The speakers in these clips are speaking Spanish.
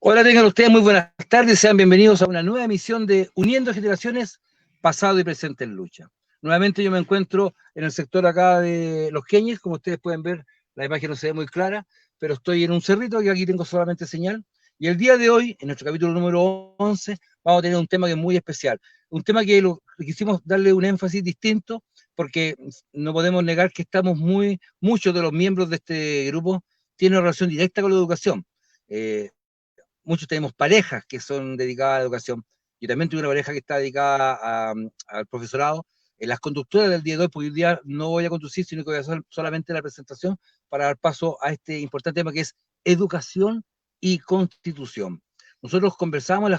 Hola, tengan ustedes muy buenas tardes, sean bienvenidos a una nueva emisión de Uniendo Generaciones, pasado y presente en lucha. Nuevamente yo me encuentro en el sector acá de Los Queñes, como ustedes pueden ver, la imagen no se ve muy clara, pero estoy en un cerrito que aquí tengo solamente señal. Y el día de hoy, en nuestro capítulo número 11, vamos a tener un tema que es muy especial, un tema que quisimos darle un énfasis distinto, porque no podemos negar que muchos de los miembros de este grupo tienen relación directa con la educación. Muchos tenemos parejas que son dedicadas a la educación. Yo también tuve una pareja que está dedicada al profesorado. Las conductoras del día de hoy, porque hoy día no voy a conducir, sino que voy a hacer solamente la presentación para dar paso a este importante tema que es educación y constitución. Nosotros conversamos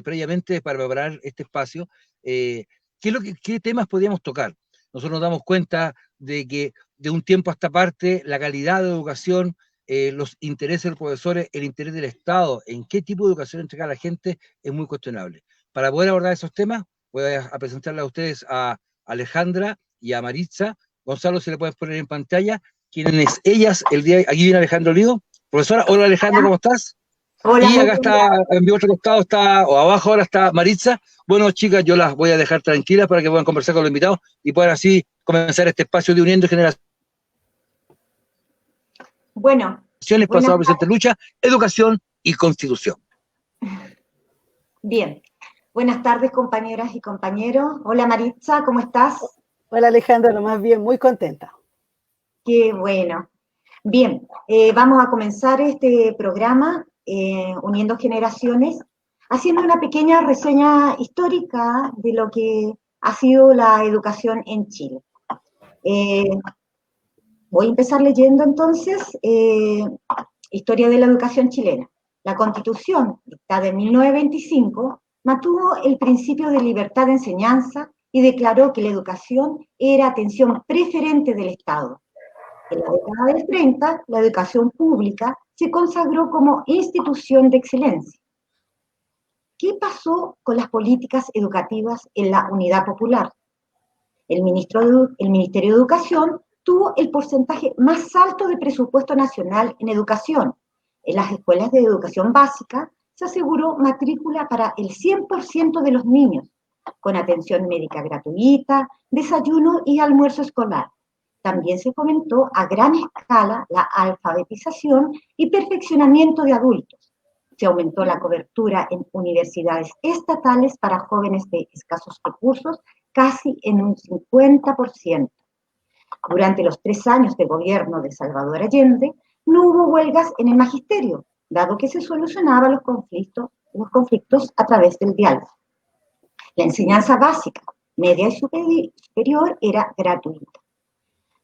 previamente para preparar este espacio, qué temas podíamos tocar. Nosotros nos damos cuenta de que de un tiempo a esta parte la calidad de educación, los intereses de los profesores, el interés del Estado, en qué tipo de educación entregar a la gente, es muy cuestionable. Para poder abordar esos temas, voy a presentarle a ustedes a Alejandra y a Maritza. Gonzalo, se le pueden poner en pantalla. ¿Quiénes ellas? Aquí viene Alejandro Lido. Profesora, hola Alejandra, ¿cómo estás? Hola, Y muy acá bien. está, en mi otro costado está, o abajo ahora está Maritza. Bueno, chicas, yo las voy a dejar tranquilas para que puedan conversar con los invitados y puedan así comenzar este espacio de Uniendo Generaciones. Bueno, Pasado, buenas presente, tardes. lucha, educación y constitución. Bien. Buenas tardes, compañeras y compañeros. Hola, Maritza, ¿cómo estás? Hola Alejandra, lo más bien, muy contenta. Qué bueno. Bien, vamos a comenzar este programa, Uniendo Generaciones, haciendo una pequeña reseña histórica de lo que ha sido la educación en Chile. Eh, Voy a empezar leyendo entonces Historia de la educación chilena. La Constitución, dictada en 1925, mantuvo el principio de libertad de enseñanza y declaró que la educación era atención preferente del Estado. En la década del 30, la educación pública se consagró como institución de excelencia. ¿Qué pasó con las políticas educativas en la Unidad Popular? El Ministerio de Educación tuvo el porcentaje más alto de presupuesto nacional en educación. En las escuelas de educación básica se aseguró matrícula para el 100% de los niños, con atención médica gratuita, desayuno y almuerzo escolar. También se fomentó a gran escala la alfabetización y perfeccionamiento de adultos. Se aumentó la cobertura en universidades estatales para jóvenes de escasos recursos casi en un 50%. Durante los 3 años de gobierno de Salvador Allende, no hubo huelgas en el magisterio, dado que se solucionaban los conflictos a través del diálogo. La enseñanza básica, media y superior era gratuita.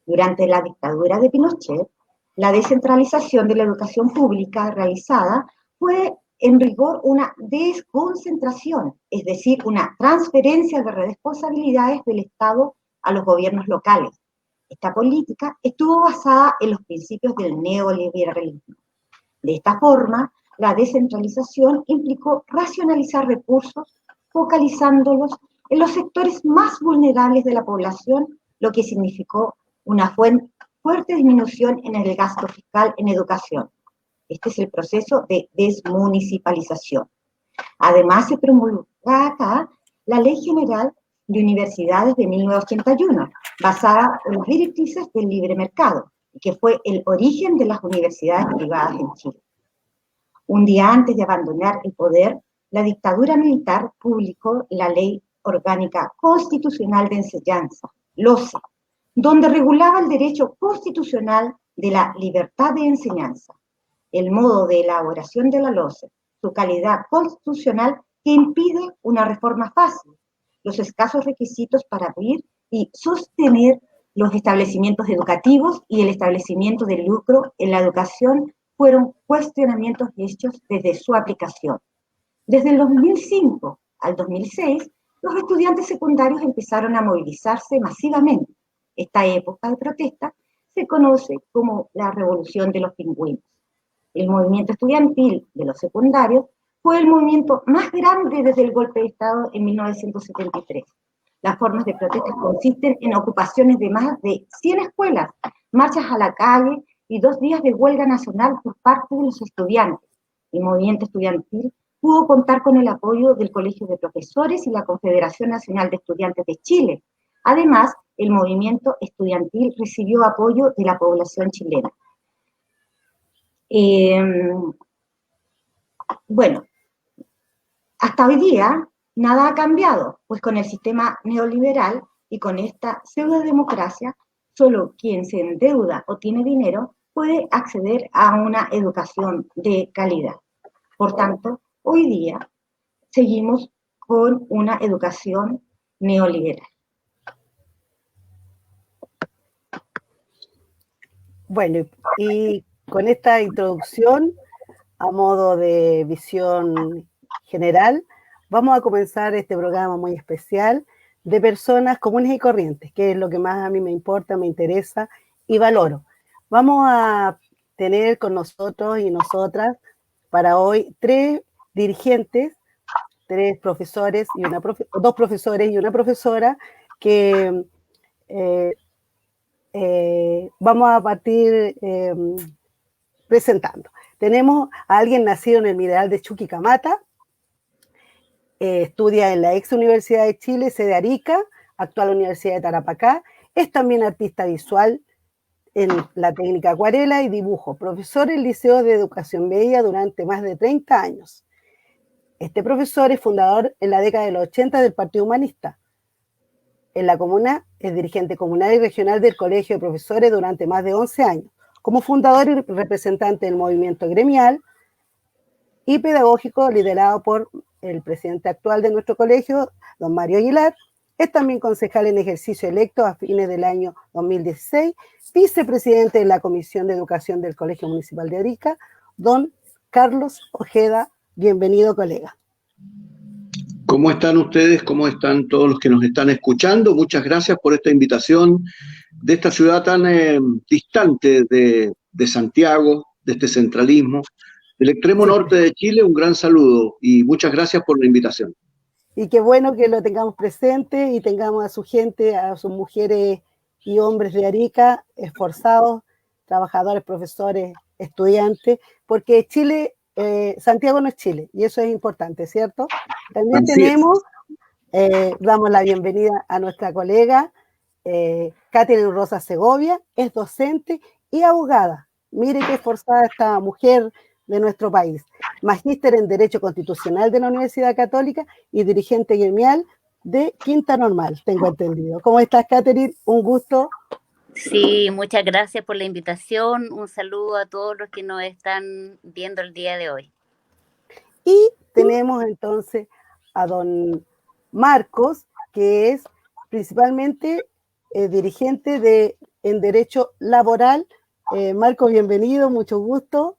Durante la dictadura de Pinochet, la descentralización de la educación pública realizada fue en rigor una desconcentración, es decir, una transferencia de responsabilidades del Estado a los gobiernos locales. Esta política estuvo basada en los principios del neoliberalismo. De esta forma, la descentralización implicó racionalizar recursos, focalizándolos en los sectores más vulnerables de la población, lo que significó una fuerte disminución en el gasto fiscal en educación. Este es el proceso de desmunicipalización. Además, se promulgó acá la Ley General de Universidades de 1981, basada en las directrices del libre mercado, que fue el origen de las universidades privadas en Chile. Un día antes de abandonar el poder, la dictadura militar publicó la Ley Orgánica Constitucional de Enseñanza, LOCE, donde regulaba el derecho constitucional de la libertad de enseñanza, el modo de elaboración de la LOCE, su calidad constitucional que impide una reforma fácil, los escasos requisitos para abrir y sostener los establecimientos educativos y el establecimiento de lucro en la educación fueron cuestionamientos hechos desde su aplicación. Desde el 2005 al 2006, los estudiantes secundarios empezaron a movilizarse masivamente. Esta época de protesta se conoce como la Revolución de los Pingüinos. El movimiento estudiantil de los secundarios fue el movimiento más grande desde el golpe de Estado en 1973. Las formas de protesta consisten en ocupaciones de más de 100 escuelas, marchas a la calle y 2 días de huelga nacional por parte de los estudiantes. el movimiento estudiantil pudo contar con el apoyo del Colegio de Profesores y la Confederación Nacional de Estudiantes de Chile. Además, el movimiento estudiantil recibió apoyo de la población chilena. Bueno, hasta hoy día nada ha cambiado, pues con el sistema neoliberal y con esta pseudodemocracia, solo quien se endeuda o tiene dinero puede acceder a una educación de calidad. Por tanto, hoy día seguimos con una educación neoliberal. Bueno, y con esta introducción, a modo de visión general, vamos a comenzar este programa muy especial de personas comunes y corrientes, que es lo que más a mí me importa, me interesa y valoro. Vamos a tener con nosotros y nosotras para hoy 3 dirigentes, 3 profesores y 2 profesores y una profesora que vamos a partir presentando. Tenemos a alguien nacido en el Mirador de Chuquicamata, estudia en la ex Universidad de Chile, sede Arica, actual Universidad de Tarapacá, es también artista visual en la técnica acuarela y dibujo, profesor en el Liceo de Educación Media durante más de 30 años. Este profesor es fundador en la década de los 80 del Partido Humanista. En la comuna es dirigente comunal y regional del Colegio de Profesores durante más de 11 años, como fundador y representante del movimiento gremial y pedagógico liderado por el presidente actual de nuestro colegio, don Mario Aguilar. Es también concejal en ejercicio electo a fines del año 2016, vicepresidente de la Comisión de Educación del Colegio Municipal de Arica, don Carlos Ojeda. Bienvenido, colega. ¿Cómo están ustedes? ¿Cómo están todos los que nos están escuchando? Muchas gracias por esta invitación de esta ciudad tan distante de Santiago, de este centralismo, del extremo norte de Chile. Un gran saludo y muchas gracias por la invitación. Y qué bueno que lo tengamos presente y tengamos a su gente, a sus mujeres y hombres de Arica, esforzados, trabajadores, profesores, estudiantes, porque Chile, Santiago no es Chile, y eso es importante, ¿cierto? También tenemos, damos la bienvenida a nuestra colega, Catherine Rosa Segovia, es docente y abogada. Mire qué esforzada esta mujer de nuestro país. Magíster en Derecho Constitucional de la Universidad Católica y dirigente gremial de Quinta Normal, tengo entendido. ¿Cómo estás, Catherine? Un gusto. Sí, muchas gracias por la invitación. Un saludo a todos los que nos están viendo el día de hoy. Y tenemos entonces a don Marcos, que es principalmente dirigente en Derecho Laboral. Marcos, bienvenido, mucho gusto.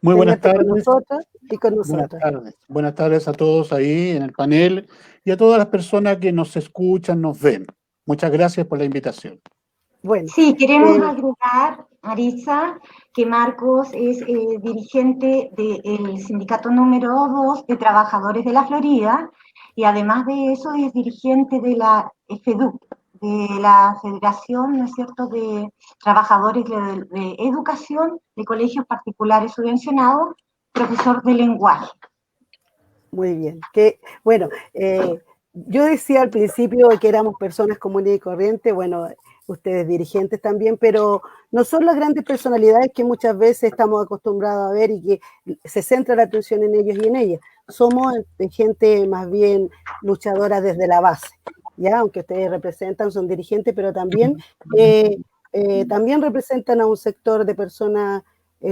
Muy buenas tardes. Con nosotros y con nosotros. Buenas tardes a todos ahí en el panel y a todas las personas que nos escuchan, nos ven. Muchas gracias por la invitación. Bueno, sí, queremos agregar, Marisa, que Marcos es dirigente del sindicato número 2 de trabajadores de la Florida y además de eso es dirigente de la FEDUC, de la Federación, ¿no es cierto?, de Trabajadores de Educación de Colegios Particulares Subvencionados, profesor de lenguaje. Muy bien. Bueno, yo decía al principio que éramos personas comunes y corrientes, bueno, ustedes dirigentes también, pero no son las grandes personalidades que muchas veces estamos acostumbrados a ver y que se centra la atención en ellos y en ellas. Somos gente más bien luchadora desde la base, ¿ya? Aunque ustedes representan, son dirigentes, pero también representan a un sector de personas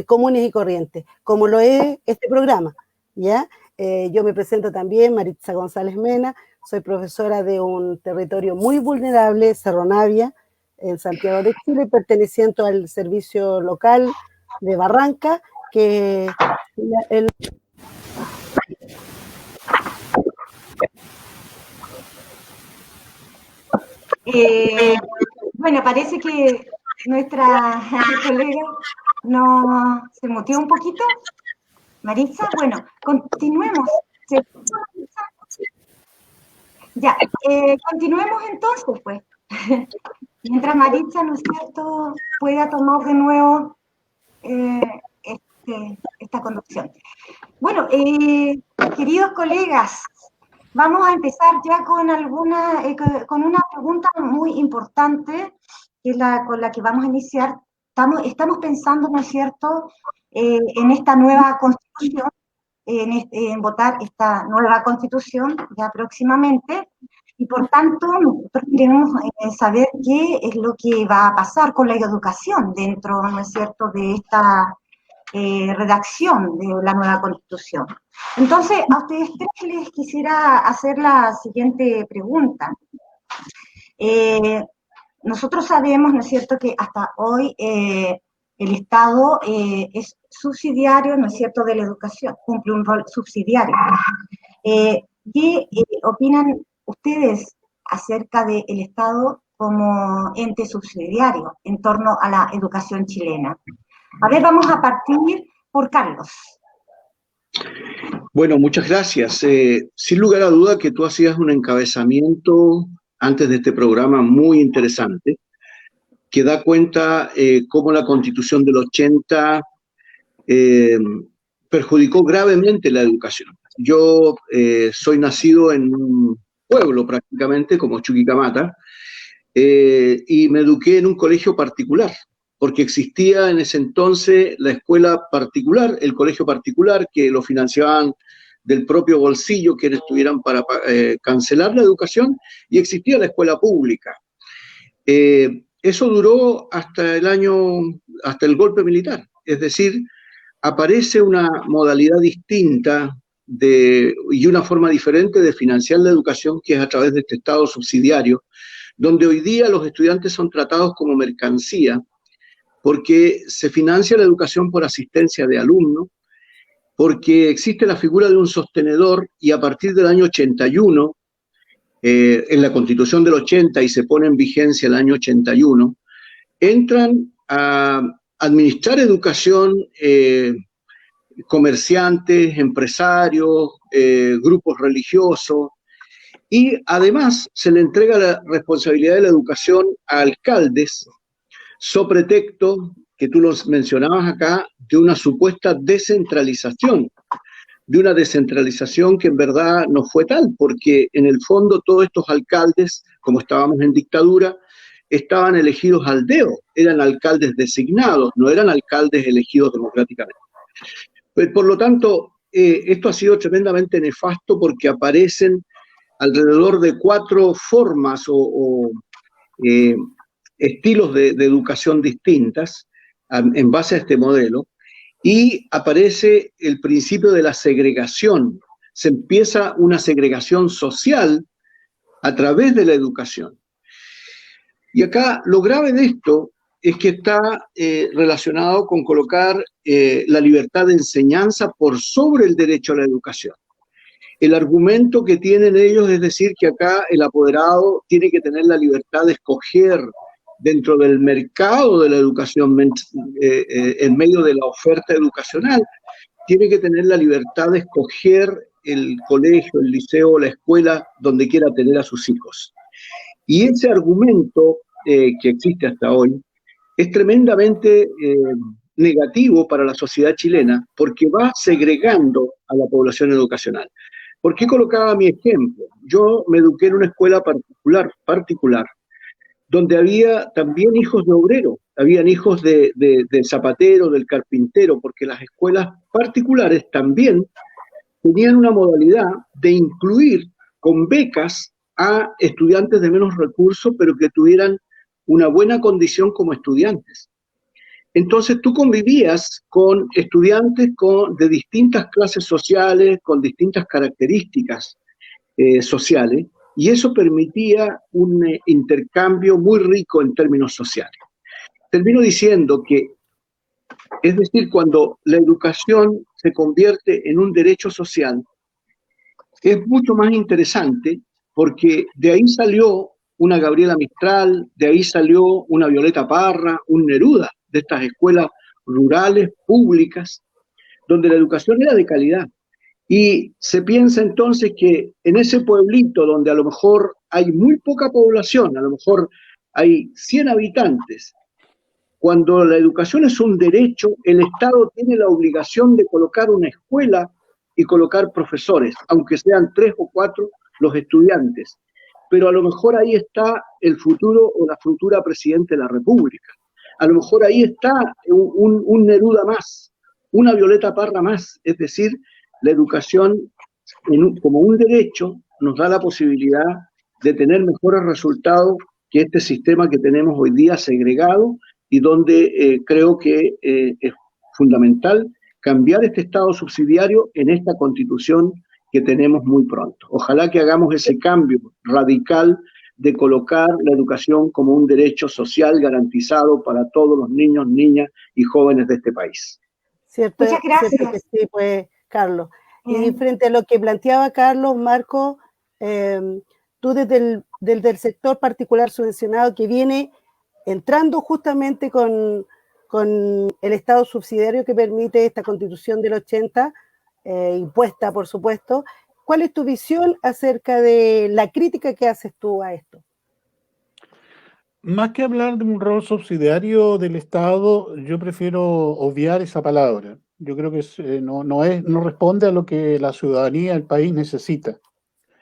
comunes y corrientes, como lo es este programa, ¿ya? Yo me presento también, Maritza González Mena, soy profesora de un territorio muy vulnerable, Cerro Navia, en Santiago de Chile, perteneciente al servicio local de Barranca, que bueno, parece que nuestra colega no se muteó un poquito. Maritza, bueno, continuemos. Ya, continuemos entonces, pues. Mientras Maritza, ¿no es cierto?, pueda tomar de nuevo esta conducción. Bueno, queridos colegas, vamos a empezar ya con con una pregunta muy importante, que es con la que vamos a iniciar. Estamos pensando, ¿no es cierto?, en esta nueva constitución, en votar esta nueva constitución ya próximamente, y por tanto nosotros queremos saber qué es lo que va a pasar con la educación dentro, ¿no es cierto?, de esta redacción de la nueva constitución. Entonces, a ustedes tres les quisiera hacer la siguiente pregunta. Nosotros sabemos, ¿no es cierto?, que hasta hoy el Estado es subsidiario, ¿no es cierto?, de la educación, cumple un rol subsidiario. ¿Qué opinan ustedes acerca del Estado como ente subsidiario en torno a la educación chilena? A ver, vamos a partir por Carlos. Bueno, muchas gracias. Sin lugar a duda que tú hacías un encabezamiento antes de este programa muy interesante, que da cuenta cómo la Constitución del 80 perjudicó gravemente la educación. Yo soy nacido en un pueblo prácticamente, como Chuquicamata, y me eduqué en un colegio particular, porque existía en ese entonces la escuela particular, el colegio particular, que lo financiaban del propio bolsillo quienes tuvieran para cancelar la educación, y existía la escuela pública. Eso duró hasta el golpe militar, es decir, aparece una modalidad distinta y una forma diferente de financiar la educación, que es a través de este Estado subsidiario, donde hoy día los estudiantes son tratados como mercancía, porque se financia la educación por asistencia de alumnos, porque existe la figura de un sostenedor, y a partir del año 81, en la Constitución del 80, y se pone en vigencia el año 81, entran a administrar educación comerciantes, empresarios, grupos religiosos, y además se le entrega la responsabilidad de la educación a alcaldes, so pretexto, que tú los mencionabas acá, de una supuesta descentralización, de una descentralización que en verdad no fue tal, porque en el fondo todos estos alcaldes, como estábamos en dictadura, estaban elegidos al dedo, eran alcaldes designados, no eran alcaldes elegidos democráticamente. Pues, por lo tanto, esto ha sido tremendamente nefasto, porque aparecen alrededor de 4 formas o estilos de educación distintas en base a este modelo, y aparece el principio de la segregación. Se empieza una segregación social a través de la educación. Y acá lo grave de esto es que está relacionado con colocar la libertad de enseñanza por sobre el derecho a la educación. El argumento que tienen ellos es decir que acá el apoderado tiene que tener la libertad de escoger dentro del mercado de la educación, en medio de la oferta educacional, tiene que tener la libertad de escoger el colegio, el liceo, la escuela donde quiera tener a sus hijos. Y ese argumento que existe hasta hoy es tremendamente negativo para la sociedad chilena, porque va segregando a la población educacional. ¿Por qué colocaba mi ejemplo? Yo me eduqué en una escuela particular, donde había también hijos de obrero, habían hijos del zapatero, del carpintero, porque las escuelas particulares también tenían una modalidad de incluir con becas a estudiantes de menos recursos, pero que tuvieran una buena condición como estudiantes. Entonces tú convivías con estudiantes de distintas clases sociales, con distintas características sociales, y eso permitía un intercambio muy rico en términos sociales. Termino diciendo que, es decir, cuando la educación se convierte en un derecho social, es mucho más interesante, porque de ahí salió una Gabriela Mistral, de ahí salió una Violeta Parra, un Neruda, de estas escuelas rurales, públicas, donde la educación era de calidad. Y se piensa entonces que en ese pueblito donde a lo mejor hay muy poca población, a lo mejor hay 100 habitantes, Cuando la educación es un derecho, el Estado tiene la obligación de colocar una escuela y colocar profesores, aunque sean 3 o 4 los estudiantes. Pero a lo mejor ahí está el futuro o la futura presidenta de la República. A lo mejor ahí está un Neruda más, una Violeta Parra más. Es decir, la educación como un derecho nos da la posibilidad de tener mejores resultados que este sistema que tenemos hoy día segregado y donde creo que es fundamental cambiar este Estado subsidiario en esta Constitución que tenemos muy pronto. Ojalá que hagamos ese cambio radical de colocar la educación como un derecho social garantizado para todos los niños, niñas y jóvenes de este país. Cierto, Muchas gracias. cierto que sí, pues, Carlos. Y frente a lo que planteaba Carlos, Marco, tú desde el sector particular subvencionado que viene entrando justamente con el Estado subsidiario que permite esta Constitución del 80, impuesta, por supuesto, ¿cuál es tu visión acerca de la crítica que haces tú a esto? Más que hablar de un rol subsidiario del Estado, yo prefiero obviar esa palabra. Yo creo que no responde a lo que la ciudadanía del país necesita,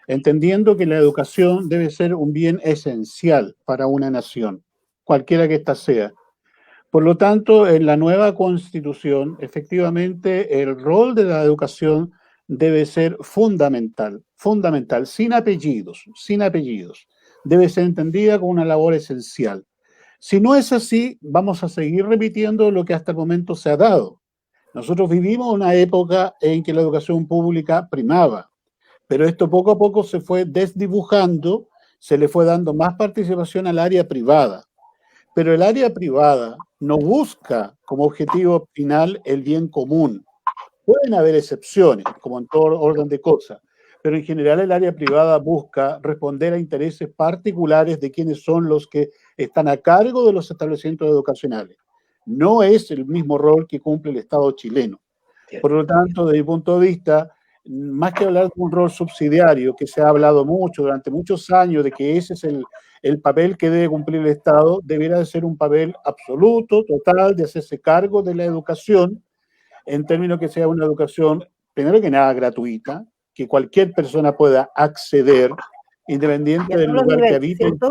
entendiendo que la educación debe ser un bien esencial para una nación, cualquiera que ésta sea. Por lo tanto, en la nueva Constitución, efectivamente, el rol de la educación debe ser fundamental, sin apellidos. Debe ser entendida como una labor esencial. Si no es así, vamos a seguir repitiendo lo que hasta el momento se ha dado. Nosotros vivimos una época en que la educación pública primaba, pero esto poco a poco se fue desdibujando, se le fue dando más participación al área privada. Pero el área privada no busca como objetivo final el bien común. Pueden haber excepciones, como en todo orden de cosas, pero en general el área privada busca responder a intereses particulares de quienes son los que están a cargo de los establecimientos educacionales. No es el mismo rol que cumple el Estado chileno. Por lo tanto, desde mi punto de vista, más que hablar de un rol subsidiario, que se ha hablado mucho durante muchos años de que ese es el papel que debe cumplir el Estado, debiera de ser un papel absoluto, total, de hacerse cargo de la educación, en términos que sea una educación, primero que nada, gratuita, que cualquier persona pueda acceder, independiente del lugar que habite, de la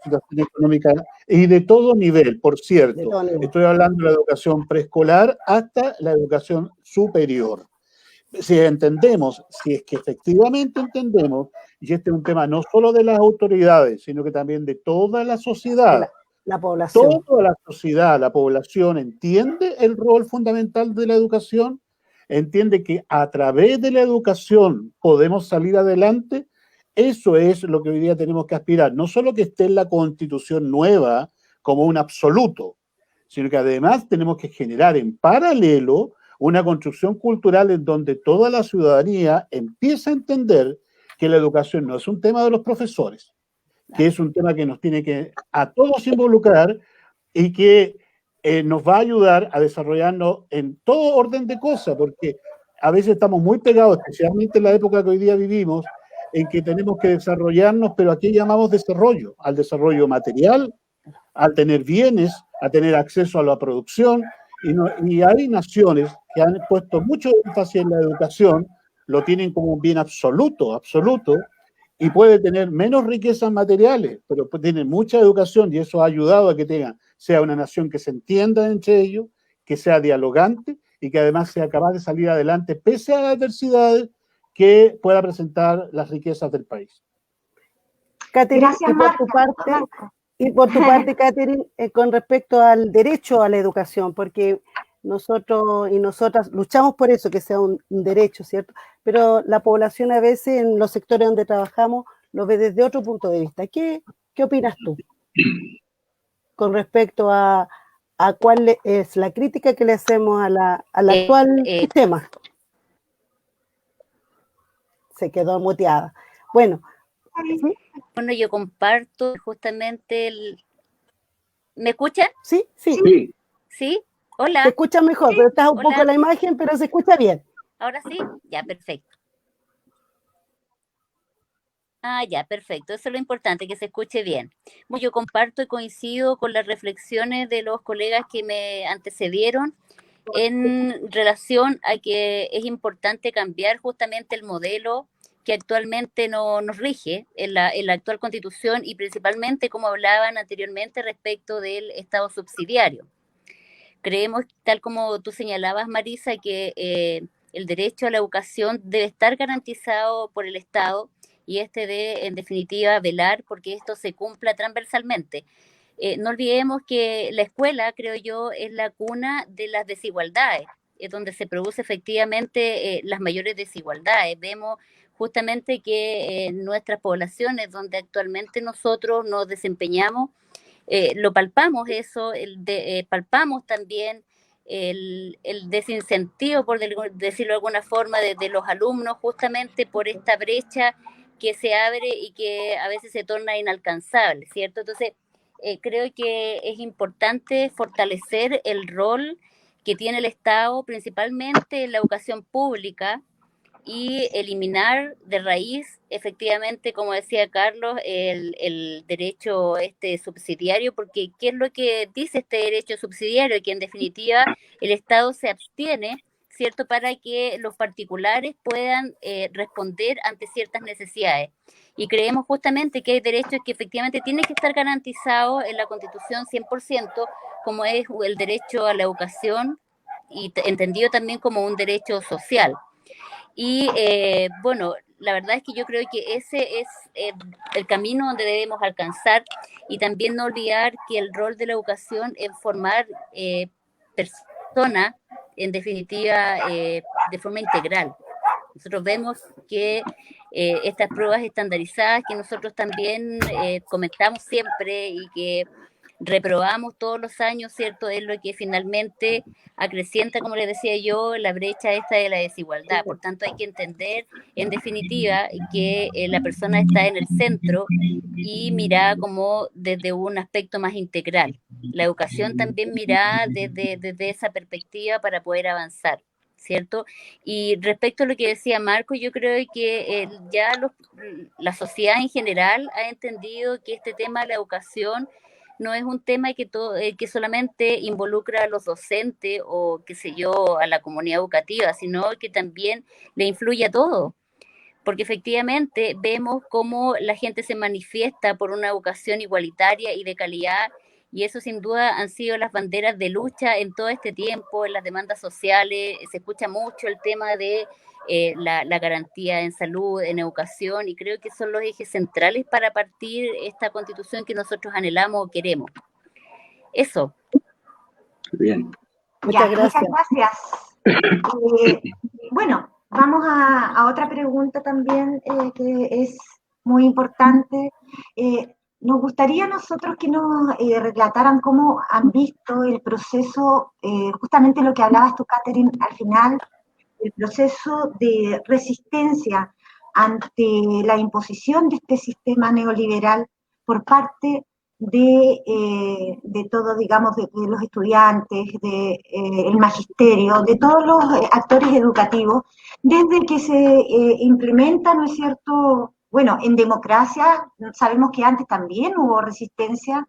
situación económica y de todo nivel, por cierto. Estoy hablando de la educación preescolar hasta la educación superior. Si entendemos, si es que efectivamente entendemos, y este es un tema no solo de las autoridades, sino que también de toda la sociedad, la población. Toda la sociedad, la población entiende el rol fundamental de la educación, entiende que a través de la educación podemos salir adelante. Eso es lo que hoy día tenemos que aspirar. No solo que esté en la Constitución nueva como un absoluto, sino que además tenemos que generar en paralelo una construcción cultural en donde toda la ciudadanía empieza a entender que la educación no es un tema de los profesores, que es un tema que nos tiene que a todos involucrar y que nos va a ayudar a desarrollarnos en todo orden de cosas, porque a veces estamos muy pegados, especialmente en la época que hoy día vivimos, en que tenemos que desarrollarnos, pero aquí llamamos desarrollo, al desarrollo material, al tener bienes, a tener acceso a la producción, y hay naciones que han puesto mucho énfasis en la educación, lo tienen como un bien absoluto, y puede tener menos riquezas materiales, pero tienen mucha educación y eso ha ayudado a que sea una nación que se entienda entre ellos, que sea dialogante y que además sea capaz de salir adelante pese a las adversidades que pueda presentar las riquezas del país. Catherine, y por tu parte, Catherine, con respecto al derecho a la educación, porque nosotros y nosotras luchamos por eso, que sea un derecho, ¿cierto? Pero la población a veces en los sectores donde trabajamos lo ve desde otro punto de vista. ¿Qué opinas tú con respecto a cuál es la crítica que le hacemos al actual sistema? Se quedó muteada. Bueno, ¿sí? Bueno, yo comparto justamente ¿Me escuchan? Sí. ¿Sí? Hola. Se escucha mejor, pero está un poco la imagen, pero se escucha bien. ¿Ahora sí? Ya, perfecto. Ah, ya, perfecto. Eso es lo importante, que se escuche bien. Bueno, yo comparto y coincido con las reflexiones de los colegas que me antecedieron en relación a que es importante cambiar justamente el modelo que actualmente nos rige en la actual Constitución y principalmente, como hablaban anteriormente, respecto del Estado subsidiario. Creemos, tal como tú señalabas, Marisa, que el derecho a la educación debe estar garantizado por el Estado y este debe, en definitiva, velar porque esto se cumpla transversalmente. No olvidemos que la escuela, creo yo, es la cuna de las desigualdades, es donde se produce efectivamente las mayores desigualdades. Vemos justamente que en nuestras poblaciones, donde actualmente nosotros nos desempeñamos, lo palpamos eso, palpamos también el desincentivo, por decirlo de alguna forma, de los alumnos justamente por esta brecha que se abre y que a veces se torna inalcanzable, ¿cierto? Entonces, creo que es importante fortalecer el rol que tiene el Estado, principalmente en la educación pública, y eliminar de raíz, efectivamente, como decía Carlos, el derecho subsidiario, porque ¿qué es lo que dice este derecho subsidiario? Que en definitiva el Estado se abstiene, ¿cierto?, para que los particulares puedan responder ante ciertas necesidades. Y creemos justamente que hay derechos que efectivamente tienen que estar garantizados en la Constitución 100%, como es el derecho a la educación, y entendido también como un derecho social. Y bueno, la verdad es que yo creo que ese es el camino donde debemos alcanzar, y también no olvidar que el rol de la educación es formar personas, en definitiva, de forma integral. Nosotros vemos que estas pruebas estandarizadas que nosotros también comentamos siempre y que reprobamos todos los años, ¿cierto? Es lo que finalmente acrecienta, como les decía yo, la brecha esta de la desigualdad. Por tanto, hay que entender, en definitiva, que la persona está en el centro y mirada como desde un aspecto más integral. La educación también mirada desde esa perspectiva para poder avanzar, ¿cierto? Y respecto a lo que decía Marco, yo creo que la sociedad en general ha entendido que este tema de la educación no es un tema que solamente involucra a los docentes o, qué sé yo, a la comunidad educativa, sino que también le influye a todo. Porque efectivamente vemos cómo la gente se manifiesta por una educación igualitaria y de calidad, y eso sin duda han sido las banderas de lucha en todo este tiempo, en las demandas sociales. Se escucha mucho el tema de la garantía en salud, en educación, y creo que son los ejes centrales para partir esta constitución que nosotros anhelamos o queremos. Eso. Bien. Muchas gracias. Muchas gracias. Bueno, vamos a otra pregunta también que es muy importante. Nos gustaría a nosotros que nos relataran cómo han visto el proceso, justamente lo que hablabas tú, Catherine, al final, el proceso de resistencia ante la imposición de este sistema neoliberal por parte de todo, digamos, de los estudiantes, del magisterio, de todos los actores educativos, desde que se implementa, ¿no es cierto? Bueno, en democracia sabemos que antes también hubo resistencia,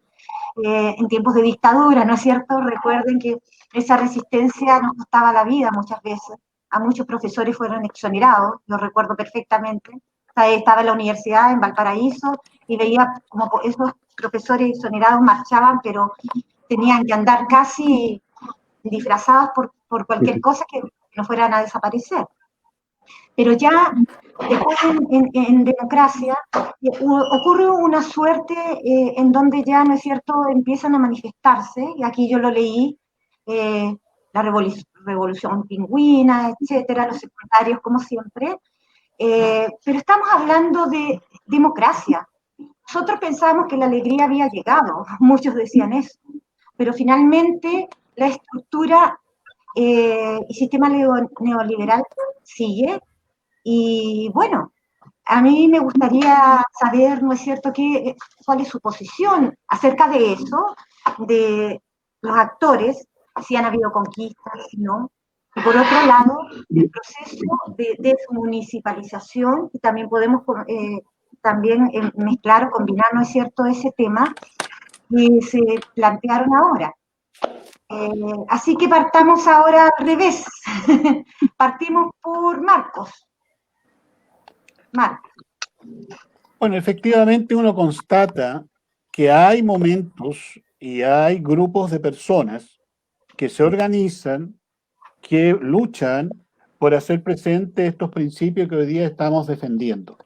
en tiempos de dictadura, ¿no es cierto? Recuerden que esa resistencia nos costaba la vida muchas veces. A muchos profesores fueron exonerados, lo recuerdo perfectamente. Estaba en la universidad en Valparaíso y veía como esos profesores exonerados marchaban, pero tenían que andar casi disfrazados por cualquier cosa que no fueran a desaparecer. Pero ya después en democracia ocurre una suerte en donde ya, ¿no es cierto?, empiezan a manifestarse, y aquí yo lo leí, la revolución pingüina, etcétera, los secundarios como siempre, pero estamos hablando de democracia. Nosotros pensábamos que la alegría había llegado, muchos decían eso, pero finalmente la estructura y sistema neoliberal sigue. Y bueno, a mí me gustaría saber, ¿no es cierto?, cuál es su posición acerca de eso, de los actores, si han habido conquistas, si no. Y por otro lado, el proceso de desmunicipalización, y también podemos también mezclar, combinar, ¿no es cierto?, ese tema que se plantearon ahora. Así que partamos ahora al revés. Partimos por Marcos. Marcos. Bueno, efectivamente uno constata que hay momentos y hay grupos de personas que se organizan, que luchan por hacer presente estos principios que hoy día estamos defendiendo.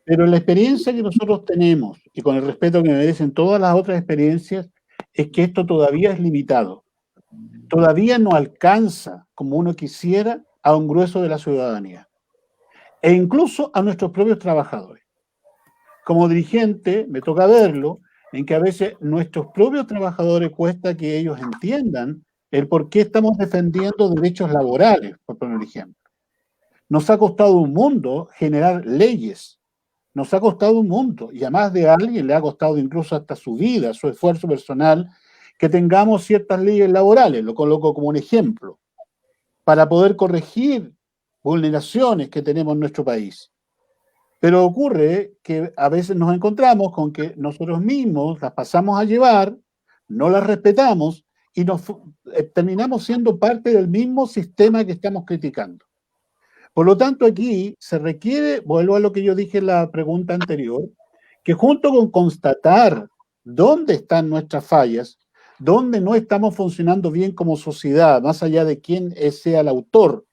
Pero la experiencia que nosotros tenemos, y con el respeto que me merecen todas las otras experiencias, es que esto todavía es limitado. Todavía no alcanza, como uno quisiera, a un grueso de la ciudadanía. E incluso a nuestros propios trabajadores. Como dirigente, me toca verlo, en que a veces nuestros propios trabajadores cuesta que ellos entiendan el por qué estamos defendiendo derechos laborales, por poner un ejemplo. Nos ha costado un mundo generar leyes, nos ha costado un mundo, y a más de alguien le ha costado incluso hasta su vida, su esfuerzo personal, que tengamos ciertas leyes laborales, lo coloco como un ejemplo, para poder corregir vulneraciones que tenemos en nuestro país. Pero ocurre que a veces nos encontramos con que nosotros mismos las pasamos a llevar, no las respetamos y terminamos siendo parte del mismo sistema que estamos criticando. Por lo tanto, aquí se requiere, vuelvo a lo que yo dije en la pregunta anterior, que junto con constatar dónde están nuestras fallas, dónde no estamos funcionando bien como sociedad, más allá de quién sea el autor,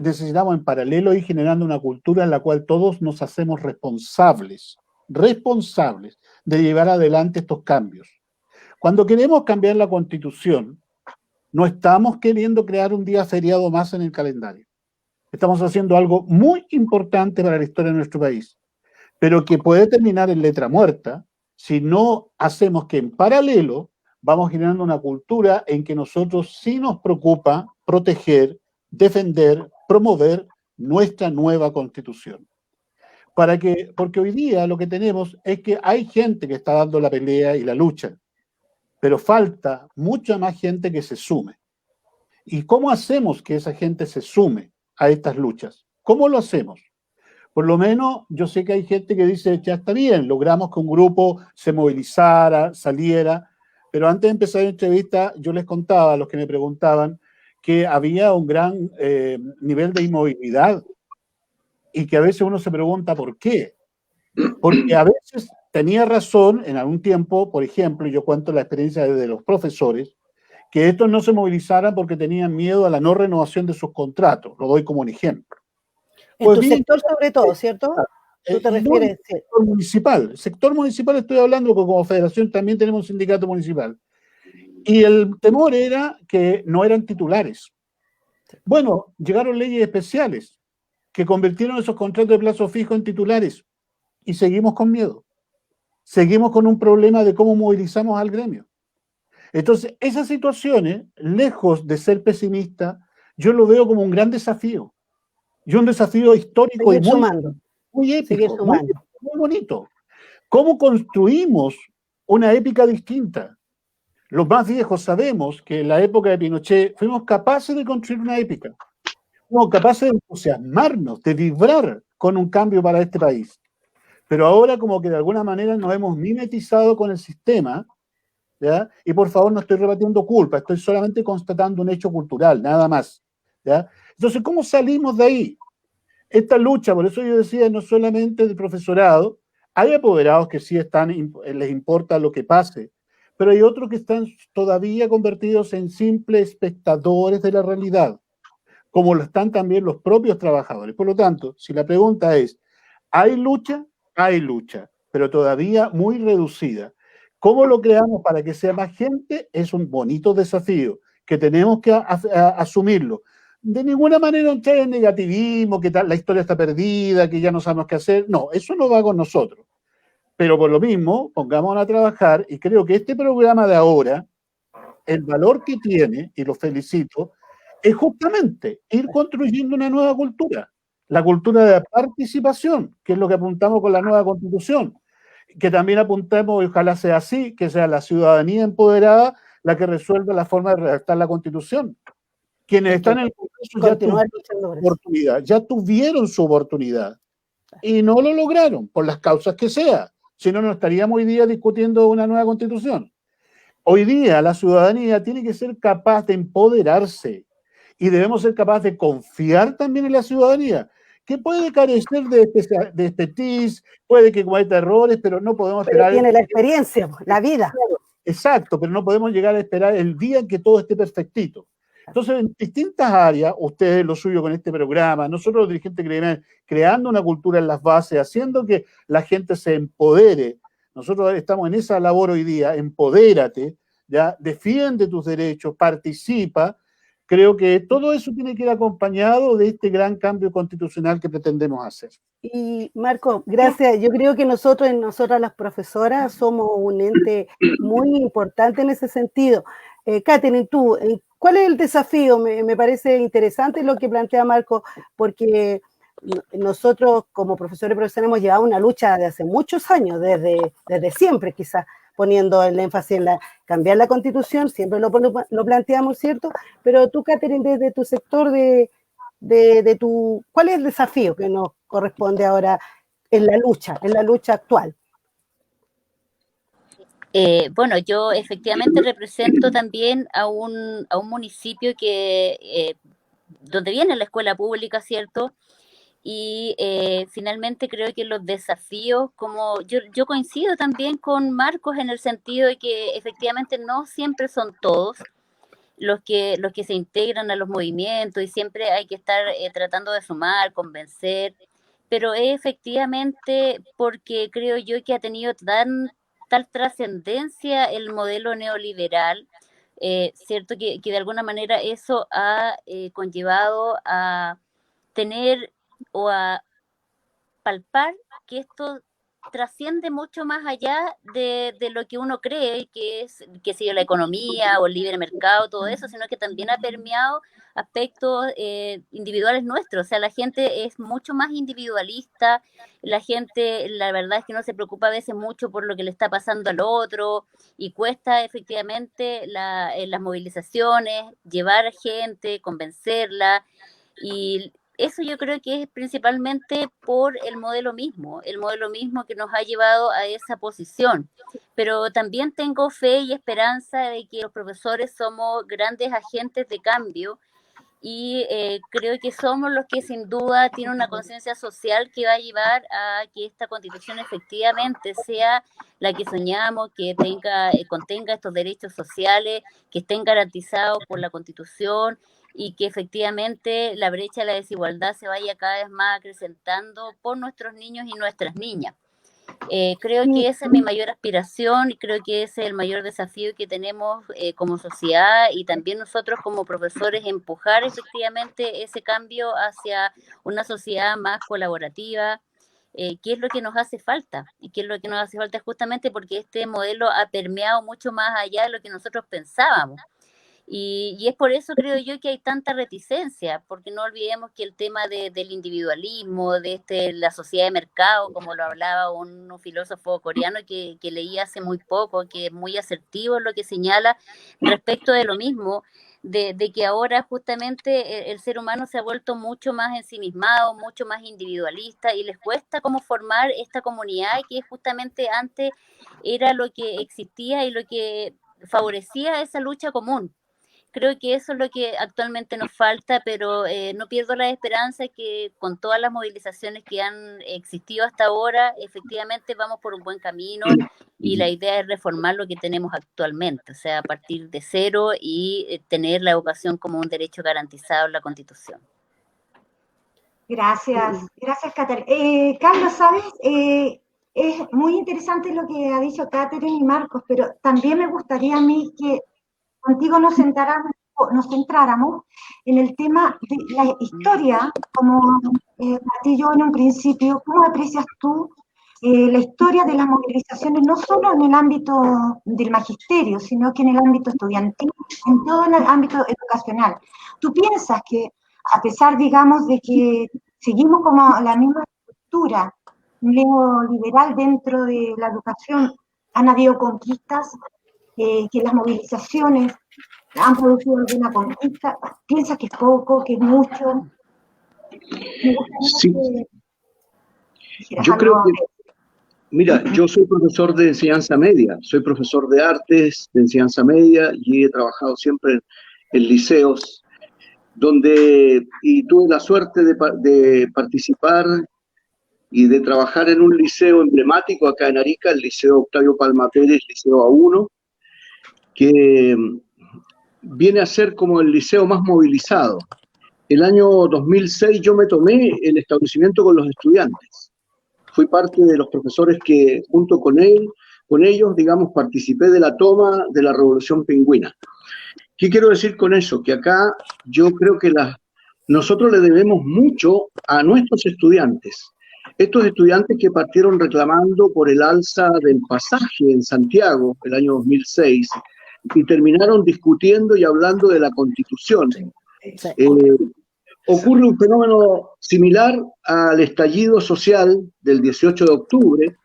necesitamos en paralelo ir generando una cultura en la cual todos nos hacemos responsables de llevar adelante estos cambios. Cuando queremos cambiar la Constitución, no estamos queriendo crear un día feriado más en el calendario. Estamos haciendo algo muy importante para la historia de nuestro país, pero que puede terminar en letra muerta si no hacemos que en paralelo vamos generando una cultura en que nosotros sí nos preocupa proteger, defender, promover nuestra nueva Constitución. Porque hoy día lo que tenemos es que hay gente que está dando la pelea y la lucha, pero falta mucha más gente que se sume. ¿Y cómo hacemos que esa gente se sume a estas luchas? ¿Cómo lo hacemos? Por lo menos yo sé que hay gente que dice, ya está bien, logramos que un grupo se movilizara, saliera, pero antes de empezar la entrevista yo les contaba a los que me preguntaban que había un gran nivel de inmovilidad y que a veces uno se pregunta por qué. Porque a veces tenía razón en algún tiempo, por ejemplo, yo cuento la experiencia de los profesores, que estos no se movilizaran porque tenían miedo a la no renovación de sus contratos. Lo doy como un ejemplo. En tu sector sobre todo, ¿cierto? ¿Tú te refieres? No, el sector municipal estoy hablando porque como federación también tenemos un sindicato municipal. Y el temor era que no eran titulares. Bueno, llegaron leyes especiales que convirtieron esos contratos de plazo fijo en titulares y seguimos con miedo. Seguimos con un problema de cómo movilizamos al gremio. Entonces, esas situaciones, lejos de ser pesimista, yo lo veo como un gran desafío. Y un desafío histórico y muy épico, muy bonito. ¿Cómo construimos una épica distinta? Los más viejos sabemos que en la época de Pinochet fuimos capaces de construir una épica. Fuimos capaces de entusiasmarnos, de vibrar con un cambio para este país. Pero ahora como que de alguna manera nos hemos mimetizado con el sistema, ¿ya? Y por favor no estoy rebatiendo culpa, estoy solamente constatando un hecho cultural, nada más, ¿ya? Entonces, ¿cómo salimos de ahí? Esta lucha, por eso yo decía, no solamente del profesorado, hay apoderados que sí les importa lo que pase, pero hay otros que están todavía convertidos en simples espectadores de la realidad, como lo están también los propios trabajadores. Por lo tanto, si la pregunta es, ¿hay lucha? Hay lucha, pero todavía muy reducida. ¿Cómo lo creamos para que sea más gente? Es un bonito desafío que tenemos que asumirlo. De ninguna manera entrar en negativismo, que la historia está perdida, que ya no sabemos qué hacer. No, eso no va con nosotros. Pero por lo mismo, pongámonos a trabajar y creo que este programa de ahora, el valor que tiene, y lo felicito, es justamente ir construyendo una nueva cultura. La cultura de la participación, que es lo que apuntamos con la nueva Constitución. Que también apuntemos, y ojalá sea así, que sea la ciudadanía empoderada la que resuelva la forma de redactar la Constitución. Quienes están en el Congreso ya tuvieron su oportunidad. Y no lo lograron, por las causas que sea. Si no, no estaríamos hoy día discutiendo una nueva constitución. Hoy día la ciudadanía tiene que ser capaz de empoderarse y debemos ser capaces de confiar también en la ciudadanía, que puede carecer de expertise, puede que cometa errores, pero no podemos Pero esperar... tiene la experiencia, la vida. Exacto, pero no podemos llegar a esperar el día en que todo esté perfectito. Entonces, en distintas áreas, ustedes lo suyo con este programa, nosotros los dirigentes gremiales, creando una cultura en las bases, haciendo que la gente se empodere. Nosotros estamos en esa labor hoy día, empodérate, ¿ya? Defiende tus derechos, participa. Creo que todo eso tiene que ir acompañado de este gran cambio constitucional que pretendemos hacer. Y Marco, gracias. Yo creo que nosotras las profesoras somos un ente muy importante en ese sentido. Catherine, tú, ¿cuál es el desafío? Me parece interesante lo que plantea Marco, porque nosotros como profesores y profesoras hemos llevado una lucha de hace muchos años, desde siempre quizás, poniendo el énfasis en cambiar la Constitución, siempre lo planteamos, ¿cierto? Pero tú, Catherine, desde tu sector ¿cuál es el desafío que nos corresponde ahora en la lucha actual? Bueno, yo efectivamente represento también a un municipio que donde viene la escuela pública, ¿cierto? Y finalmente creo que los desafíos, como yo coincido también con Marcos en el sentido de que efectivamente no siempre son todos los que se integran a los movimientos y siempre hay que estar tratando de sumar, convencer, pero efectivamente porque creo yo que ha tenido tal trascendencia el modelo neoliberal, cierto que de alguna manera eso ha conllevado a tener o a palpar que esto trasciende mucho más allá de lo que uno cree que es, que sea la economía o el libre mercado, todo eso, sino que también ha permeado aspectos individuales nuestros. O sea, la gente es mucho más individualista, la gente, la verdad es que no se preocupa a veces mucho por lo que le está pasando al otro y cuesta efectivamente en las movilizaciones llevar a gente, convencerla, y eso yo creo que es principalmente por el modelo mismo que nos ha llevado a esa posición. Pero también tengo fe y esperanza de que los profesores somos grandes agentes de cambio y creo que somos los que sin duda tienen una conciencia social que va a llevar a que esta constitución efectivamente sea la que soñamos, que contenga estos derechos sociales, que estén garantizados por la constitución y que efectivamente la brecha de la desigualdad se vaya cada vez más acrecentando por nuestros niños y nuestras niñas. Creo que esa es mi mayor aspiración y creo que ese es el mayor desafío que tenemos como sociedad y también nosotros como profesores, empujar efectivamente ese cambio hacia una sociedad más colaborativa, que es lo que nos hace falta y que es lo que nos hace falta justamente porque este modelo ha permeado mucho más allá de lo que nosotros pensábamos. Y es por eso creo yo que hay tanta reticencia, porque no olvidemos que el tema del individualismo, de la sociedad de mercado, como lo hablaba un filósofo coreano que leí hace muy poco, que es muy asertivo en lo que señala respecto de lo mismo, de que ahora justamente el ser humano se ha vuelto mucho más ensimismado, mucho más individualista y les cuesta como formar esta comunidad que justamente antes era lo que existía y lo que favorecía esa lucha común. Creo que eso es lo que actualmente nos falta, pero no pierdo la esperanza que con todas las movilizaciones que han existido hasta ahora, efectivamente vamos por un buen camino y la idea es reformar lo que tenemos actualmente, o sea, partir de cero y tener la educación como un derecho garantizado en la Constitución. Gracias, Catherine. Carlos, ¿sabes? Es muy interesante lo que ha dicho Catherine y Marcos, pero también me gustaría a mí que contigo nos centráramos en el tema de la historia, como partí yo en un principio. ¿Cómo aprecias tú la historia de las movilizaciones, no solo en el ámbito del magisterio, sino que en el ámbito estudiantil, en todo el ámbito educacional? ¿Tú piensas que, a pesar, digamos, de que seguimos como la misma estructura neoliberal dentro de la educación, han habido conquistas, que las movilizaciones han producido alguna conquista? ¿Piensas que es poco, que es mucho? Sí. Yo creo que, mira, yo soy profesor de enseñanza media, soy profesor de artes, de enseñanza media, y he trabajado siempre en liceos, y tuve la suerte de participar y de trabajar en un liceo emblemático acá en Arica, el Liceo Octavio Palma Pérez, Liceo A1, que viene a ser como el liceo más movilizado. El año 2006 yo me tomé el establecimiento con los estudiantes. Fui parte de los profesores que, junto con ellos, digamos, participé de la toma de la Revolución Pingüina. ¿Qué quiero decir con eso? Que acá yo creo que nosotros le debemos mucho a nuestros estudiantes. Estos estudiantes que partieron reclamando por el alza del pasaje en Santiago el año 2006 y terminaron discutiendo y hablando de la Constitución. Ocurre un fenómeno similar al estallido social del 18 de octubre,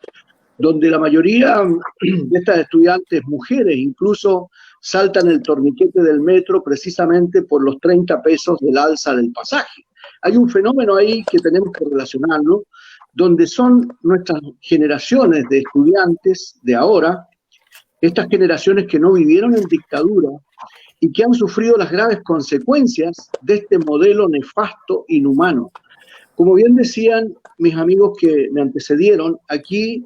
donde la mayoría de estas estudiantes, mujeres incluso, saltan el torniquete del metro precisamente por los 30 pesos del alza del pasaje. Hay un fenómeno ahí que tenemos que relacionarlo, donde son nuestras generaciones de estudiantes de ahora, estas generaciones que no vivieron en dictadura y que han sufrido las graves consecuencias de este modelo nefasto, inhumano. Como bien decían mis amigos que me antecedieron, aquí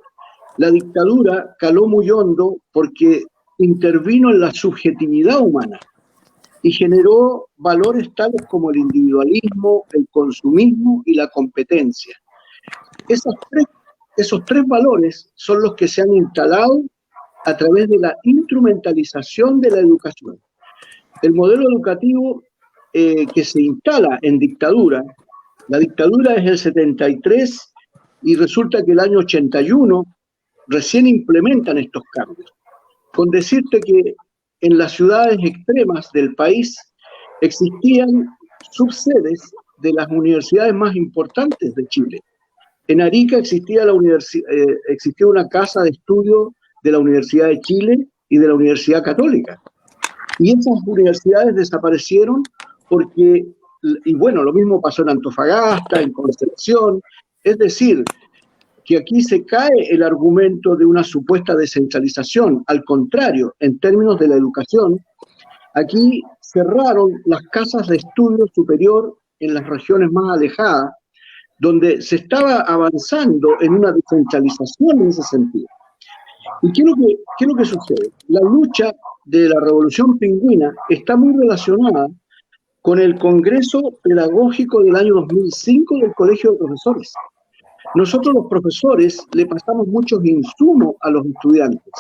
la dictadura caló muy hondo porque intervino en la subjetividad humana y generó valores tales como el individualismo, el consumismo y la competencia. Esos tres valores son los que se han instalado a través de la instrumentalización de la educación. El modelo educativo que se instala en dictadura, la dictadura es el 73 y resulta que el año 81 recién implementan estos cambios. Con decirte que en las ciudades extremas del país existían subsedes de las universidades más importantes de Chile. En Arica existía una casa de estudio de la Universidad de Chile y de la Universidad Católica. Y esas universidades desaparecieron porque, y bueno, lo mismo pasó en Antofagasta, en Concepción, es decir, que aquí se cae el argumento de una supuesta descentralización. Al contrario, en términos de la educación, aquí cerraron las casas de estudio superior en las regiones más alejadas, donde se estaba avanzando en una descentralización en ese sentido. ¿Y qué es lo que sucede? La lucha de la Revolución Pingüina está muy relacionada con el Congreso Pedagógico del año 2005 del Colegio de Profesores. Nosotros los profesores le pasamos muchos insumos a los estudiantes.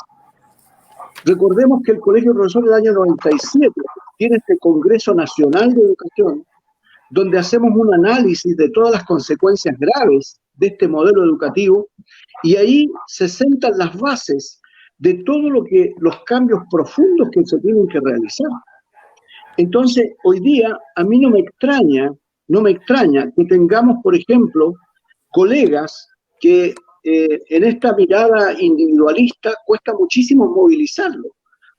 Recordemos que el Colegio de Profesores del año 97 tiene este Congreso Nacional de Educación, donde hacemos un análisis de todas las consecuencias graves de este modelo educativo, y ahí se sentan las bases de todo los cambios profundos que se tienen que realizar. Entonces, hoy día, a mí no me extraña que tengamos, por ejemplo, colegas que en esta mirada individualista cuesta muchísimo movilizarlo,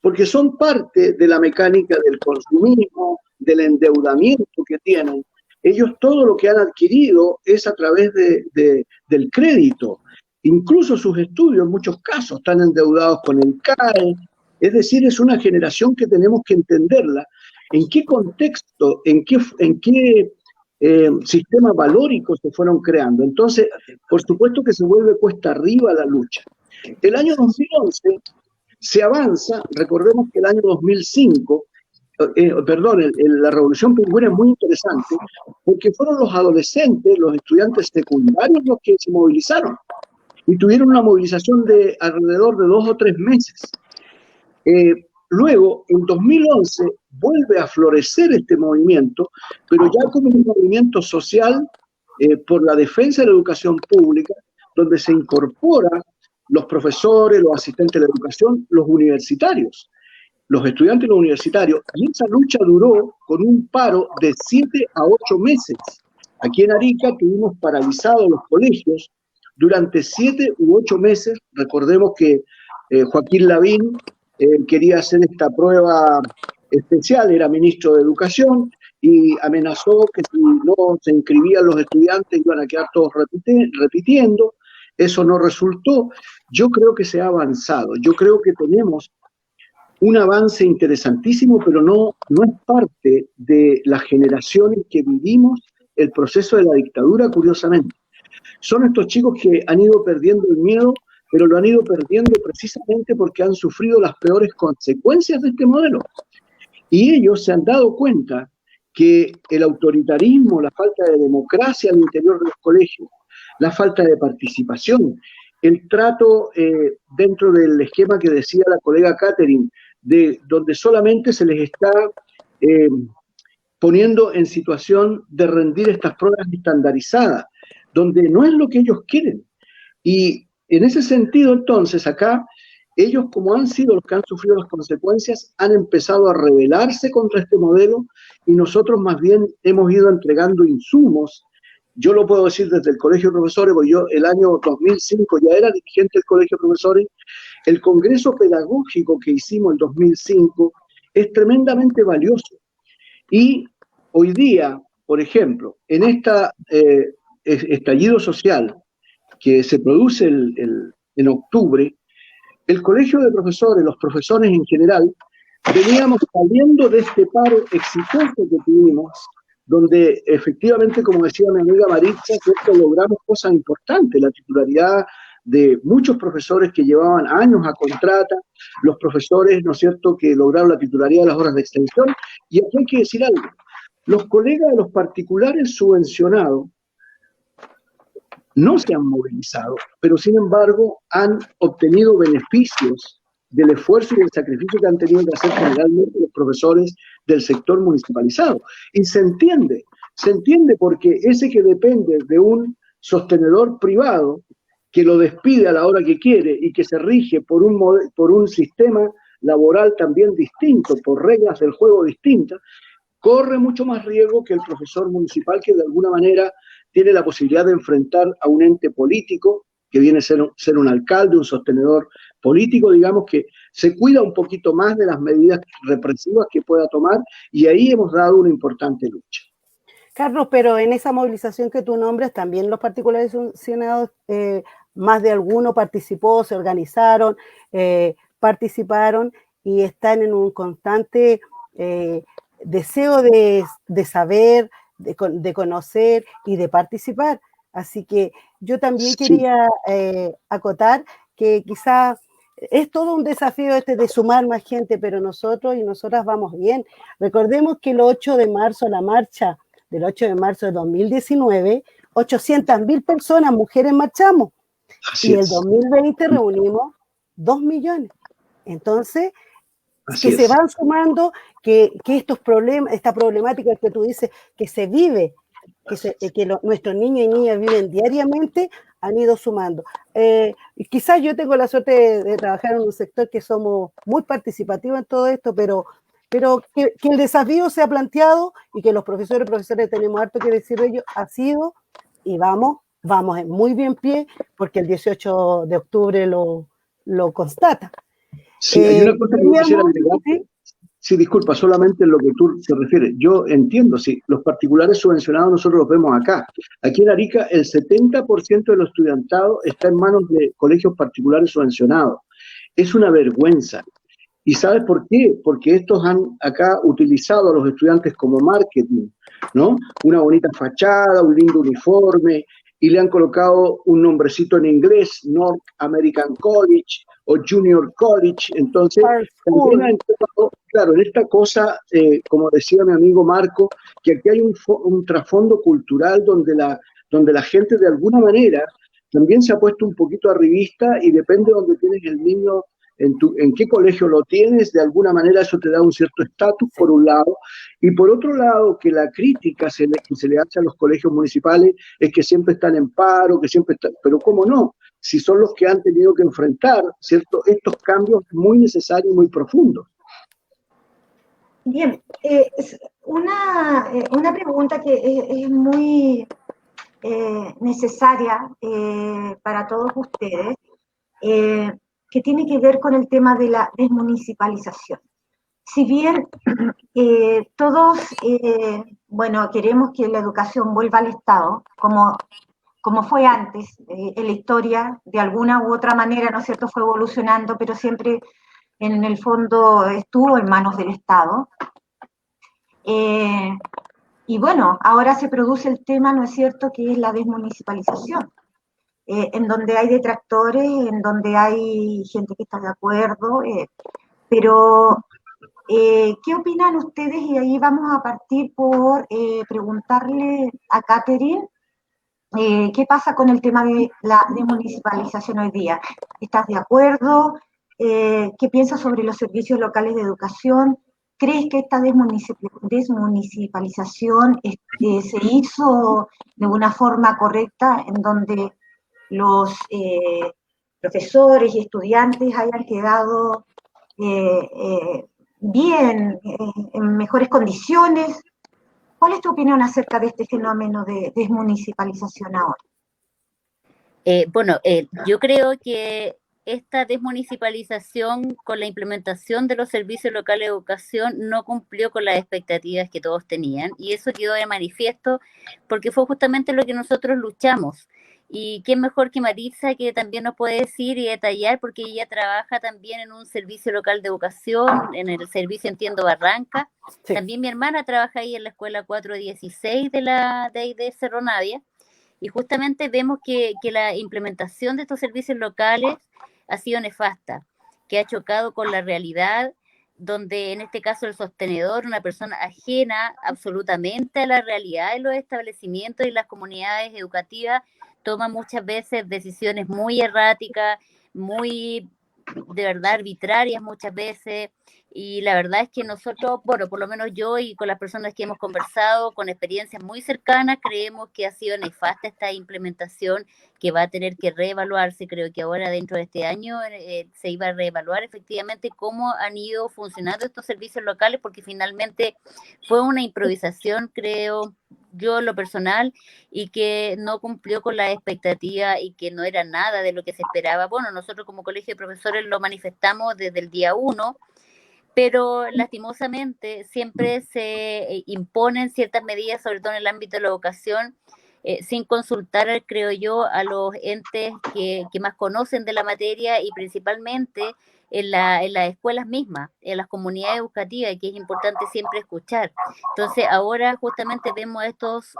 porque son parte de la mecánica del consumismo, del endeudamiento que tienen. Ellos todo lo que han adquirido es a través del crédito. Incluso sus estudios en muchos casos están endeudados con el CAE. Es decir, es una generación que tenemos que entenderla. ¿En qué contexto, en qué sistema valórico se fueron creando? Entonces, por supuesto que se vuelve cuesta arriba la lucha. El año 2011 se avanza, recordemos que el año 2005, la Revolución Pingüina es muy interesante, porque fueron los adolescentes, los estudiantes secundarios los que se movilizaron, y tuvieron una movilización de alrededor de 2 o 3 meses. Luego, en 2011, vuelve a florecer este movimiento, pero ya como un movimiento social por la defensa de la educación pública, donde se incorporan los profesores, los asistentes de la educación, los universitarios, los estudiantes y los universitarios, y esa lucha duró con un paro de 7 a 8 meses. Aquí en Arica tuvimos paralizados los colegios durante 7 u 8 meses. Recordemos que Joaquín Lavín quería hacer esta prueba especial, era ministro de Educación, y amenazó que si no se inscribían los estudiantes iban a quedar todos repitiendo. Eso no resultó. Yo creo que se ha avanzado. Yo creo que tenemos un avance interesantísimo, pero no es parte de las generaciones que vivimos el proceso de la dictadura, curiosamente. Son estos chicos que han ido perdiendo el miedo, pero lo han ido perdiendo precisamente porque han sufrido las peores consecuencias de este modelo. Y ellos se han dado cuenta que el autoritarismo, la falta de democracia al interior de los colegios, la falta de participación, el trato dentro del esquema que decía la colega Catherine, de donde solamente se les está poniendo en situación de rendir estas pruebas estandarizadas, donde no es lo que ellos quieren. Y en ese sentido, entonces, acá, ellos, como han sido los que han sufrido las consecuencias, han empezado a rebelarse contra este modelo y nosotros más bien hemos ido entregando insumos. Yo lo puedo decir desde el Colegio de Profesores, porque yo el año 2005 ya era dirigente del Colegio de Profesores. El congreso pedagógico que hicimos en 2005 es tremendamente valioso. Y hoy día, por ejemplo, en este estallido social que se produce en octubre, el Colegio de Profesores, los profesores en general, veníamos saliendo de este paro exitoso que tuvimos, donde efectivamente, como decía mi amiga Maritza, logramos cosas importantes, la titularidad de muchos profesores que llevaban años a contrata, los profesores, ¿no es cierto?, que lograron la titularidad de las horas de extensión. Y aquí hay que decir algo, los colegas de los particulares subvencionados no se han movilizado, pero sin embargo han obtenido beneficios del esfuerzo y del sacrificio que han tenido que hacer generalmente los profesores del sector municipalizado. Y se entiende porque ese que depende de un sostenedor privado que lo despide a la hora que quiere y que se rige por un sistema laboral también distinto, por reglas del juego distintas, corre mucho más riesgo que el profesor municipal, que de alguna manera tiene la posibilidad de enfrentar a un ente político, que viene a ser un alcalde, un sostenedor político, digamos, que se cuida un poquito más de las medidas represivas que pueda tomar, y ahí hemos dado una importante lucha. Carlos, pero en esa movilización que tú nombras, también los particulares subvencionados, más de alguno participó, se organizaron, participaron y están en un constante deseo de saber, de conocer y de participar. Así que yo también quería acotar que quizás es todo un desafío de sumar más gente, pero nosotros y nosotras vamos bien. Recordemos que el 8 de marzo, la marcha del 8 de marzo de 2019, 800.000 personas, mujeres, marchamos. Así y el es. 2020 reunimos 2 millones. Entonces, Así que es. se van sumando, que estos problemas, esta problemática que tú dices, que se vive, nuestros niños y niñas viven diariamente, han ido sumando. Quizás yo tengo la suerte de trabajar en un sector que somos muy participativos en todo esto, pero que el desafío se ha planteado y que los profesores tenemos harto que decir de ello, ha sido, y vamos en muy bien pie, porque el 18 de octubre lo constata. Sí, hay una cosa que yo quisiera agregar. Sí, disculpa, solamente en lo que tú te refieres. Yo entiendo, sí, los particulares subvencionados nosotros los vemos acá. Aquí en Arica el 70% de los estudiantados está en manos de colegios particulares subvencionados. Es una vergüenza. ¿Y sabes por qué? Porque estos han acá utilizado a los estudiantes como marketing, ¿no? Una bonita fachada, un lindo uniforme, y le han colocado un nombrecito en inglés, North American College o Junior College. Entonces, también ha entrado, claro, en esta cosa, como decía mi amigo Marco, que aquí hay un trasfondo cultural donde la gente de alguna manera también se ha puesto un poquito arribista, y depende de donde tienes el niño, en qué colegio lo tienes, de alguna manera eso te da un cierto estatus, por un lado, y por otro lado, que la crítica que se le hace a los colegios municipales es que siempre están en paro, que siempre están, pero ¿cómo no? Si son los que han tenido que enfrentar, ¿cierto?, estos cambios muy necesarios y muy profundos. Bien, una pregunta que es muy necesaria para todos ustedes, que tiene que ver con el tema de la desmunicipalización. si bien todos, bueno, queremos que la educación vuelva al Estado, como fue antes, en la historia, de alguna u otra manera, ¿no es cierto?, fue evolucionando, pero siempre en el fondo estuvo en manos del Estado. Y bueno, ahora se produce el tema, ¿no es cierto?, que es la desmunicipalización, en donde hay detractores, en donde hay gente que está de acuerdo, pero ¿qué opinan ustedes? Y ahí vamos a partir por preguntarle a Catherine, ¿qué pasa con el tema de la desmunicipalización hoy día? ¿Estás de acuerdo? ¿Qué piensas sobre los servicios locales de educación? ¿Crees que esta desmunicipalización se hizo de una forma correcta en donde los profesores y estudiantes hayan quedado bien, en mejores condiciones? ¿Cuál es tu opinión acerca de este fenómeno de desmunicipalización ahora? Bueno, yo creo que esta desmunicipalización con la implementación de los servicios locales de educación no cumplió con las expectativas que todos tenían, y eso quedó de manifiesto porque fue justamente lo que nosotros luchamos. Y qué mejor que Maritza, que también nos puede decir y detallar, porque ella trabaja también en un servicio local de educación, en el servicio Entiendo Barranca. Sí. También mi hermana trabaja ahí en la escuela 416 de Cerro Navia. Y justamente vemos que la implementación de estos servicios locales ha sido nefasta, que ha chocado con la realidad, donde en este caso el sostenedor, una persona ajena absolutamente a la realidad de los establecimientos y las comunidades educativas, toma muchas veces decisiones muy erráticas, muy de verdad arbitrarias muchas veces, y la verdad es que nosotros, bueno, por lo menos yo y con las personas que hemos conversado con experiencias muy cercanas, creemos que ha sido nefasta esta implementación, que va a tener que reevaluarse. Creo que ahora dentro de este año se iba a reevaluar efectivamente cómo han ido funcionando estos servicios locales, porque finalmente fue una improvisación, creo yo en lo personal, y que no cumplió con la expectativa y que no era nada de lo que se esperaba. Bueno, nosotros como colegio de profesores lo manifestamos desde el día 1, pero lastimosamente siempre se imponen ciertas medidas, sobre todo en el ámbito de la educación, sin consultar, creo yo, a los entes que más conocen de la materia, y principalmente en las escuelas mismas, en las comunidades educativas, que es importante siempre escuchar. Entonces ahora justamente vemos estos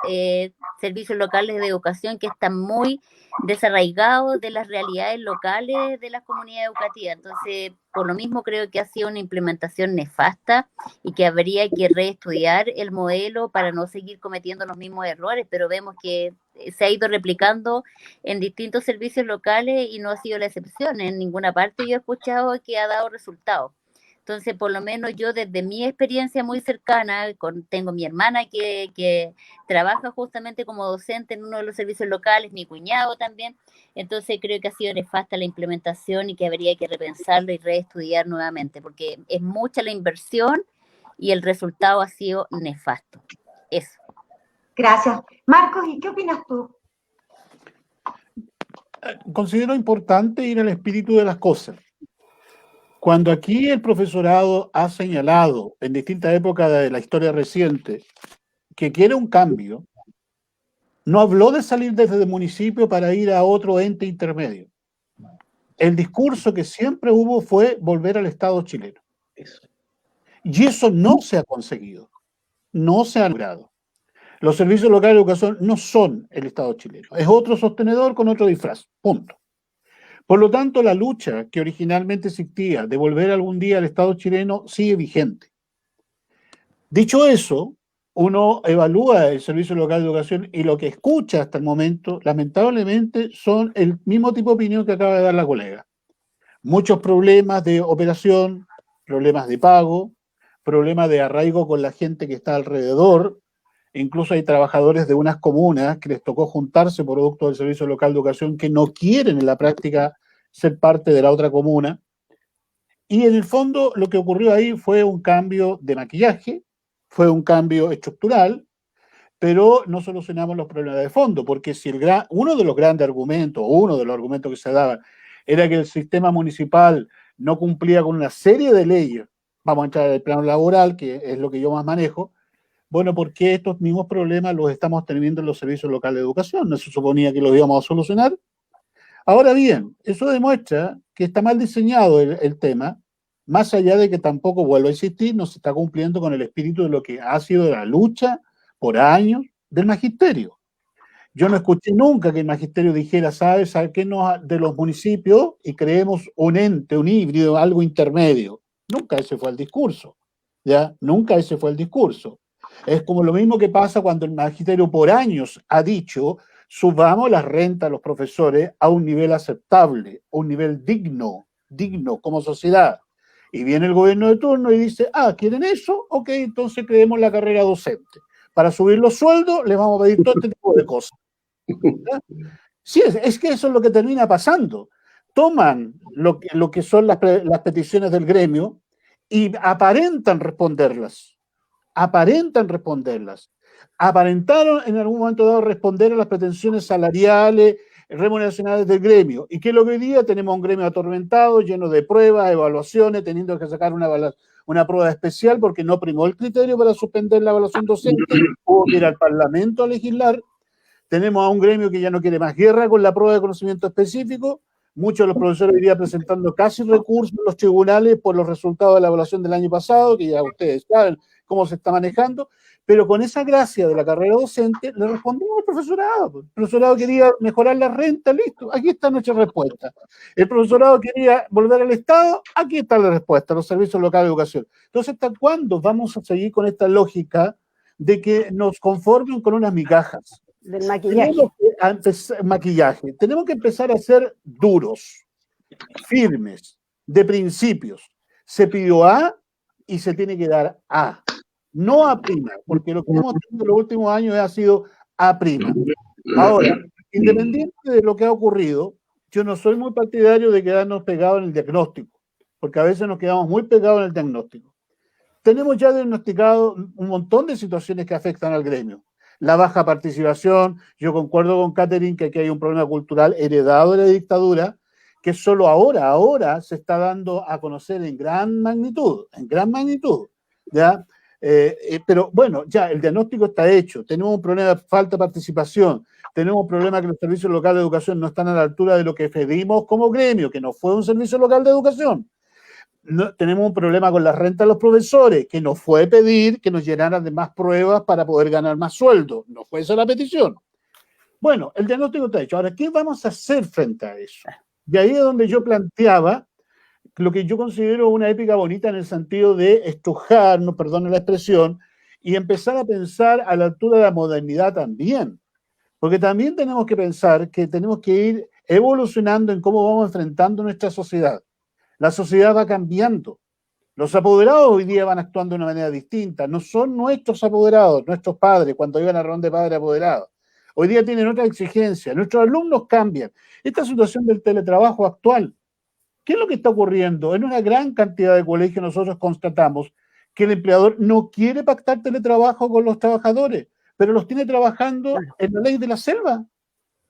servicios locales de educación que están muy desarraigados de las realidades locales de las comunidades educativas. Entonces, por lo mismo creo que ha sido una implementación nefasta y que habría que reestudiar el modelo para no seguir cometiendo los mismos errores, pero vemos que se ha ido replicando en distintos servicios locales y no ha sido la excepción. En ninguna parte yo he escuchado que ha dado resultados. Entonces, por lo menos yo desde mi experiencia muy cercana, tengo mi hermana que trabaja justamente como docente en uno de los servicios locales, mi cuñado también, entonces creo que ha sido nefasta la implementación y que habría que repensarlo y reestudiar nuevamente, porque es mucha la inversión y el resultado ha sido nefasto. Eso. Gracias. Marcos, ¿y qué opinas tú? Considero importante ir al espíritu de las cosas. Cuando aquí el profesorado ha señalado en distintas épocas de la historia reciente que quiere un cambio, no habló de salir desde el municipio para ir a otro ente intermedio. El discurso que siempre hubo fue volver al Estado chileno. Y eso no se ha conseguido, no se ha logrado. Los servicios locales de educación no son el Estado chileno, es otro sostenedor con otro disfraz, punto. Por lo tanto, la lucha que originalmente existía de volver algún día al Estado chileno sigue vigente. Dicho eso, uno evalúa el servicio local de educación y lo que escucha hasta el momento, lamentablemente, son el mismo tipo de opinión que acaba de dar la colega. Muchos problemas de operación, problemas de pago, problemas de arraigo con la gente que está alrededor. Incluso hay trabajadores de unas comunas que les tocó juntarse producto del servicio local de educación que no quieren en la práctica ser parte de la otra comuna. Y en el fondo lo que ocurrió ahí fue un cambio de maquillaje, fue un cambio estructural, pero no solucionamos los problemas de fondo, porque si uno de los grandes argumentos, o uno de los argumentos que se daban, era que el sistema municipal no cumplía con una serie de leyes vamos a entrar al plano laboral, que es lo que yo más manejo. Bueno, ¿por qué estos mismos problemas los estamos teniendo en los servicios locales de educación? ¿No se suponía que los íbamos a solucionar? Ahora bien, eso demuestra que está mal diseñado el tema, más allá de que tampoco, vuelvo a insistir, no se está cumpliendo con el espíritu de lo que ha sido la lucha por años del magisterio. Yo no escuché nunca que el magisterio dijera, ¿sabes? Saquémonos de los municipios y creemos un ente, un híbrido, algo intermedio. Nunca ese fue el discurso, ¿ya? Nunca ese fue el discurso. Es como lo mismo que pasa cuando el magisterio por años ha dicho, subamos la renta a los profesores a un nivel aceptable, a un nivel digno como sociedad. Y viene el gobierno de turno y dice, ¿quieren eso? Ok, entonces creemos la carrera docente. Para subir los sueldos les vamos a pedir todo este tipo de cosas. ¿Ya? Sí, es que eso es lo que termina pasando. Toman lo que son las peticiones del gremio y aparentan responderlas. Aparentaron en algún momento dado responder a las pretensiones salariales, remuneracionales del gremio. ¿Y qué es lo que hoy día? Tenemos un gremio atormentado, lleno de pruebas, evaluaciones, teniendo que sacar una prueba especial porque no primó el criterio para suspender la evaluación docente, hubo que ir al Parlamento a legislar. Tenemos a un gremio que ya no quiere más guerra con la prueba de conocimiento específico. Muchos de los profesores hoy día presentando casi recursos en los tribunales por los resultados de la evaluación del año pasado, que ya ustedes saben cómo se está manejando, pero con esa gracia de la carrera docente le respondimos al profesorado. El profesorado quería mejorar la renta, listo, aquí está nuestra respuesta. El profesorado quería volver al Estado, aquí está la respuesta, los servicios locales de educación. Entonces, ¿hasta cuándo vamos a seguir con esta lógica de que nos conformen con unas migajas? Del maquillaje. Tenemos que empezar a ser duros, firmes, de principios. Se pidió A y se tiene que dar A, no A', porque lo que hemos tenido en los últimos años ha sido A'. Ahora, independiente de lo que ha ocurrido, yo no soy muy partidario de quedarnos pegados en el diagnóstico, porque a veces nos quedamos muy pegados en el diagnóstico. Tenemos ya diagnosticado un montón de situaciones que afectan al gremio. La baja participación, yo concuerdo con Catherine que aquí hay un problema cultural heredado de la dictadura, que solo ahora se está dando a conocer en gran magnitud, ¿ya? Pero bueno, ya el diagnóstico está hecho, tenemos un problema de falta de participación, tenemos un problema que los servicios locales de educación no están a la altura de lo que pedimos como gremio, que no fue un servicio local de educación. No, tenemos un problema con la renta de los profesores, que nos fue pedir que nos llenaran de más pruebas para poder ganar más sueldo. No fue esa la petición. Bueno, el diagnóstico está hecho. Ahora, ¿qué vamos a hacer frente a eso? Y ahí es donde yo planteaba lo que yo considero una épica bonita en el sentido de estrujar, no perdone la expresión, y empezar a pensar a la altura de la modernidad también. Porque también tenemos que pensar que tenemos que ir evolucionando en cómo vamos enfrentando nuestra sociedad. La sociedad va cambiando. Los apoderados hoy día van actuando de una manera distinta. No son nuestros apoderados, nuestros padres, cuando iban a ronda de padre apoderado. Hoy día tienen otra exigencia. Nuestros alumnos cambian. Esta situación del teletrabajo actual, ¿qué es lo que está ocurriendo? En una gran cantidad de colegios nosotros constatamos que el empleador no quiere pactar teletrabajo con los trabajadores, pero los tiene trabajando en la ley de la selva.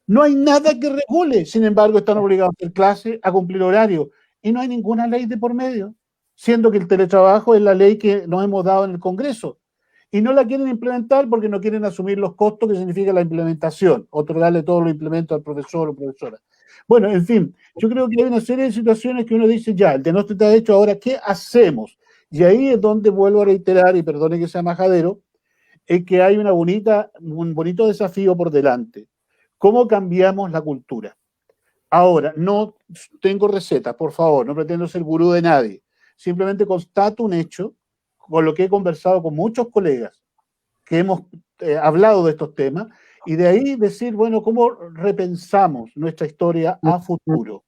No hay nada que regule. Sin embargo, están obligados a hacer clase, a cumplir horario. Y no hay ninguna ley de por medio, siendo que el teletrabajo es la ley que nos hemos dado en el Congreso. Y no la quieren implementar porque no quieren asumir los costos que significa la implementación, otorgarle todos los implementos al profesor o profesora. Bueno, en fin, yo creo que hay una serie de situaciones que uno dice, ya, el diagnóstico está hecho, ahora, ¿qué hacemos? Y ahí es donde vuelvo a reiterar, y perdone que sea majadero, es que hay un bonito desafío por delante. ¿Cómo cambiamos la cultura? Ahora, no tengo recetas, por favor, no pretendo ser gurú de nadie. Simplemente constato un hecho con lo que he conversado con muchos colegas que hemos hablado de estos temas y de ahí decir, bueno, ¿cómo repensamos nuestra historia a futuro?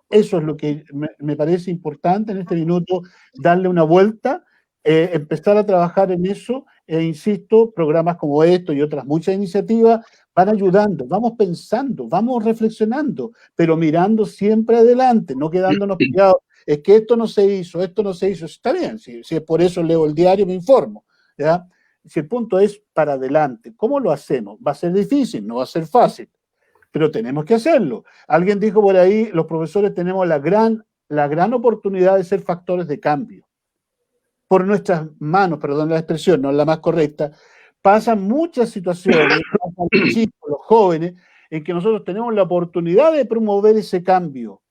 Eso es lo que me parece importante en este minuto, darle una vuelta, empezar a trabajar en eso e insisto, programas como esto y otras muchas iniciativas van ayudando, vamos pensando, vamos reflexionando, pero mirando siempre adelante, no quedándonos pegados. Es que esto no se hizo, está bien, si es por eso leo el diario, me informo, ¿ya? Si el punto es para adelante, ¿cómo lo hacemos? Va a ser difícil, no va a ser fácil, pero tenemos que hacerlo. Alguien dijo por ahí, los profesores tenemos la gran oportunidad de ser factores de cambio. por nuestras manos, perdón la expresión, no es la más correcta, pasan muchas situaciones, pasan los chicos, los jóvenes, en que nosotros tenemos la oportunidad de promover ese cambio,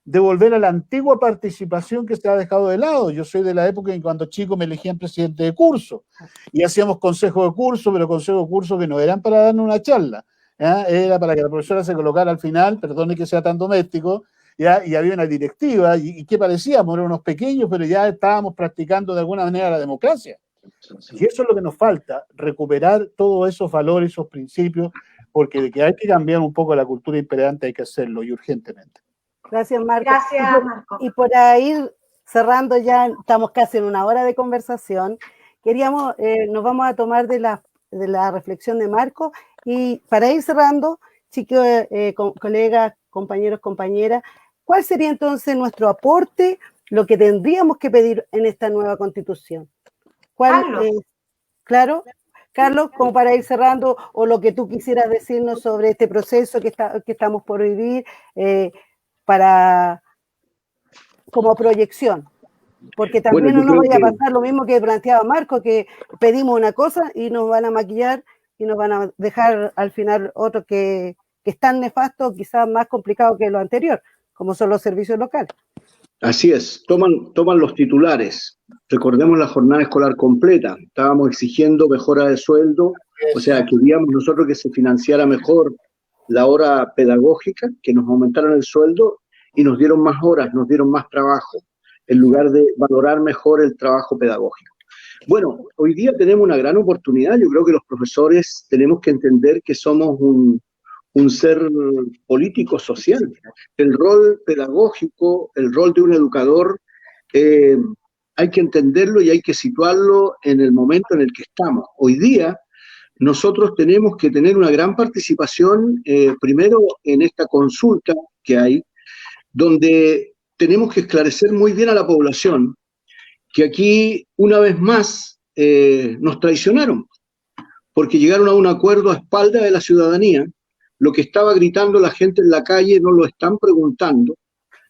de volver a la antigua participación que se ha dejado de lado. Yo soy de la época en que cuando chico me elegían presidente de curso y hacíamos consejos de curso, pero consejos de curso que no eran para darnos una charla, ¿ya? Era para que la profesora se colocara al final, perdone que sea tan doméstico, ¿ya? Y había una directiva, y ¿qué parecíamos? Eran unos pequeños, pero ya estábamos practicando de alguna manera la democracia. Y eso es lo que nos falta, recuperar todos esos valores, esos principios, porque de que hay que cambiar un poco la cultura imperante hay que hacerlo, y urgentemente. Gracias, Marco. Gracias, Marco. Y por ir cerrando, ya estamos casi en una hora de conversación, queríamos, nos vamos a tomar de la reflexión de Marco, y para ir cerrando, chicos, colegas, compañeros, compañeras, ¿cuál sería entonces nuestro aporte, lo que tendríamos que pedir en esta nueva Constitución? Claro, Carlos, como para ir cerrando, o lo que tú quisieras decirnos sobre este proceso que estamos por vivir, como proyección, porque también no nos vaya a pasar lo mismo que planteaba Marco, que pedimos una cosa y nos van a maquillar y nos van a dejar al final otro que es tan nefasto, quizás más complicado que lo anterior, como son los servicios locales. Así es, toman los titulares. Recordemos la jornada escolar completa. Estábamos exigiendo mejora de sueldo, o sea, queríamos nosotros que se financiara mejor la hora pedagógica, que nos aumentaran el sueldo y nos dieron más horas, nos dieron más trabajo, en lugar de valorar mejor el trabajo pedagógico. Bueno, hoy día tenemos una gran oportunidad. Yo creo que los profesores tenemos que entender que somos un ser político social. El rol pedagógico, el rol de un educador, hay que entenderlo y hay que situarlo en el momento en el que estamos. Hoy día nosotros tenemos que tener una gran participación, primero en esta consulta que hay, donde tenemos que esclarecer muy bien a la población que aquí, una vez más, nos traicionaron, porque llegaron a un acuerdo a espaldas de la ciudadanía. Lo que estaba gritando la gente en la calle no lo están preguntando.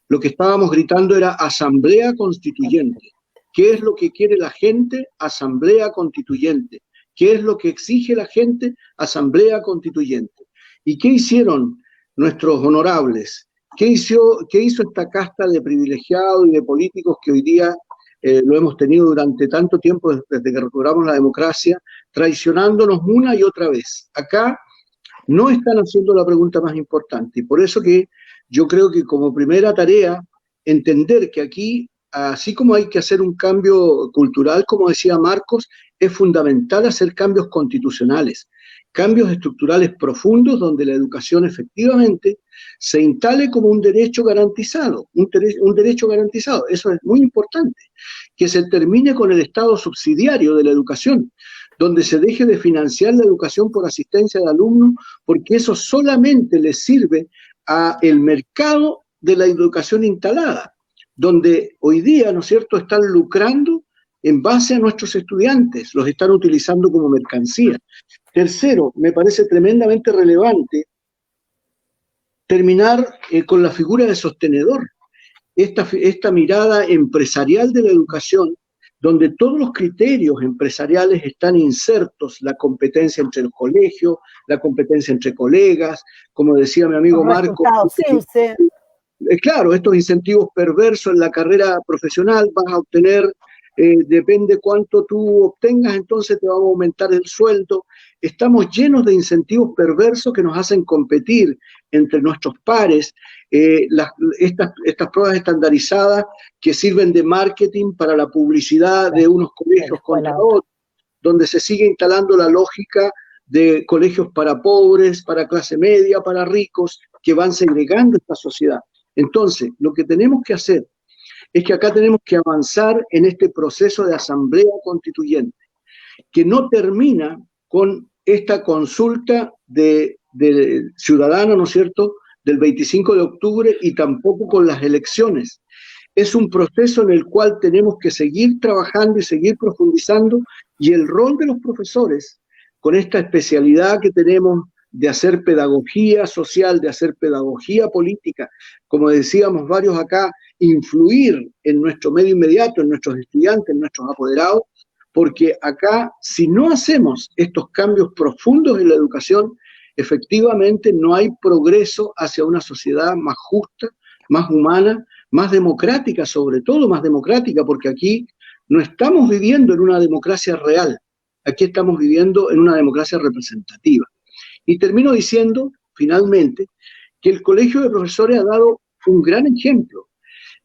Lo que estábamos gritando era asamblea constituyente. ¿Qué es lo que quiere la gente? Asamblea constituyente. ¿Qué es lo que exige la gente? Asamblea constituyente. ¿Y qué hicieron nuestros honorables? ¿Qué hizo esta casta de privilegiados y de políticos que hoy día lo hemos tenido durante tanto tiempo, desde que recuperamos la democracia, traicionándonos una y otra vez? Acá no están haciendo la pregunta más importante, y por eso que yo creo que como primera tarea, entender que aquí, así como hay que hacer un cambio cultural, como decía Marcos, es fundamental hacer cambios constitucionales, cambios estructurales profundos donde la educación efectivamente se instale como un derecho garantizado, un derecho garantizado. Eso es muy importante, que se termine con el Estado subsidiario de la educación, donde se deje de financiar la educación por asistencia de alumnos, porque eso solamente le sirve al mercado de la educación instalada, donde hoy día, ¿no es cierto?, están lucrando en base a nuestros estudiantes, los están utilizando como mercancía. Tercero, me parece tremendamente relevante terminar con la figura de sostenedor, esta mirada empresarial de la educación, donde todos los criterios empresariales están insertos, la competencia entre los colegios, la competencia entre colegas, como decía mi amigo Marco. Claro, estos incentivos perversos en la carrera profesional, vas a obtener, depende cuánto tú obtengas, entonces te vamos a aumentar el sueldo. Estamos llenos de incentivos perversos que nos hacen competir entre nuestros pares. Estas pruebas estandarizadas que sirven de marketing para la publicidad de unos colegios contra otros, donde se sigue instalando la lógica de colegios para pobres, para clase media, para ricos, que van segregando esta sociedad. Entonces, lo que tenemos que hacer es que acá tenemos que avanzar en este proceso de asamblea constituyente, que no termina con esta consulta de ciudadana, ¿no es cierto?, del 25 de octubre y tampoco con las elecciones. Es un proceso en el cual tenemos que seguir trabajando y seguir profundizando, y el rol de los profesores, con esta especialidad que tenemos de hacer pedagogía social, de hacer pedagogía política, como decíamos varios acá, influir en nuestro medio inmediato, en nuestros estudiantes, en nuestros apoderados, porque acá, si no hacemos estos cambios profundos en la educación, efectivamente no hay progreso hacia una sociedad más justa, más humana, más democrática, sobre todo más democrática, porque aquí no estamos viviendo en una democracia real, aquí estamos viviendo en una democracia representativa. Y termino diciendo, finalmente, que el Colegio de Profesores ha dado un gran ejemplo.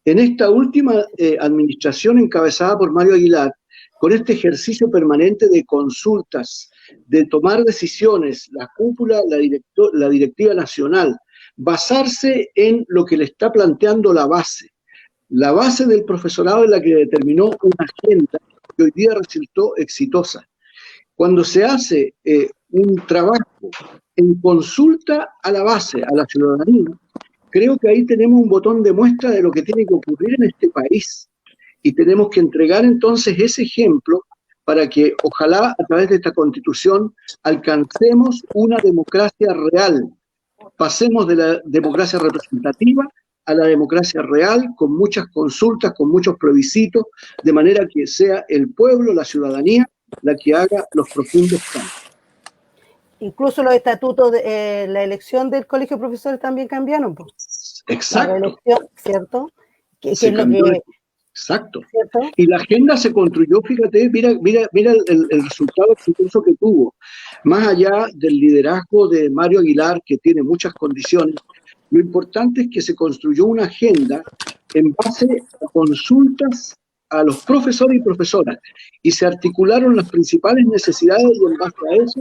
En esta última administración encabezada por Mario Aguilar, con este ejercicio permanente de consultas, de tomar decisiones, la cúpula, la directiva nacional, basarse en lo que le está planteando la base. La base del profesorado es la que determinó una agenda que hoy día resultó exitosa. Cuando se hace un trabajo en consulta a la base, a la ciudadanía, creo que ahí tenemos un botón de muestra de lo que tiene que ocurrir en este país. Y tenemos que entregar entonces ese ejemplo para que ojalá a través de esta Constitución alcancemos una democracia real. Pasemos de la democracia representativa a la democracia real, con muchas consultas, con muchos plebiscitos, de manera que sea el pueblo, la ciudadanía, la que haga los profundos cambios. Incluso los estatutos de la elección del Colegio de Profesores también cambiaron, pues. Exacto. La reelección, ¿cierto? Que es lo que... Exacto. ¿Cierto? Y la agenda se construyó, fíjate, mira el resultado exitoso que tuvo. Más allá del liderazgo de Mario Aguilar, que tiene muchas condiciones, lo importante es que se construyó una agenda en base a consultas a los profesores y profesoras, y se articularon las principales necesidades, y en base a eso,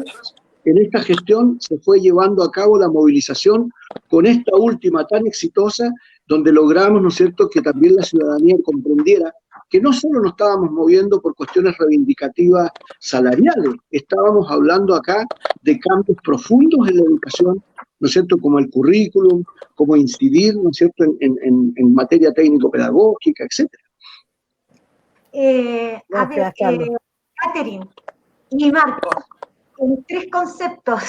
en esta gestión se fue llevando a cabo la movilización con esta última tan exitosa, donde logramos, ¿no es cierto?, que también la ciudadanía comprendiera que no solo nos estábamos moviendo por cuestiones reivindicativas salariales, estábamos hablando acá de cambios profundos en la educación, ¿no es cierto?, como el currículum, como incidir, ¿no es cierto?, en materia técnico-pedagógica, etc. Catherine y Marcos, en 3 conceptos,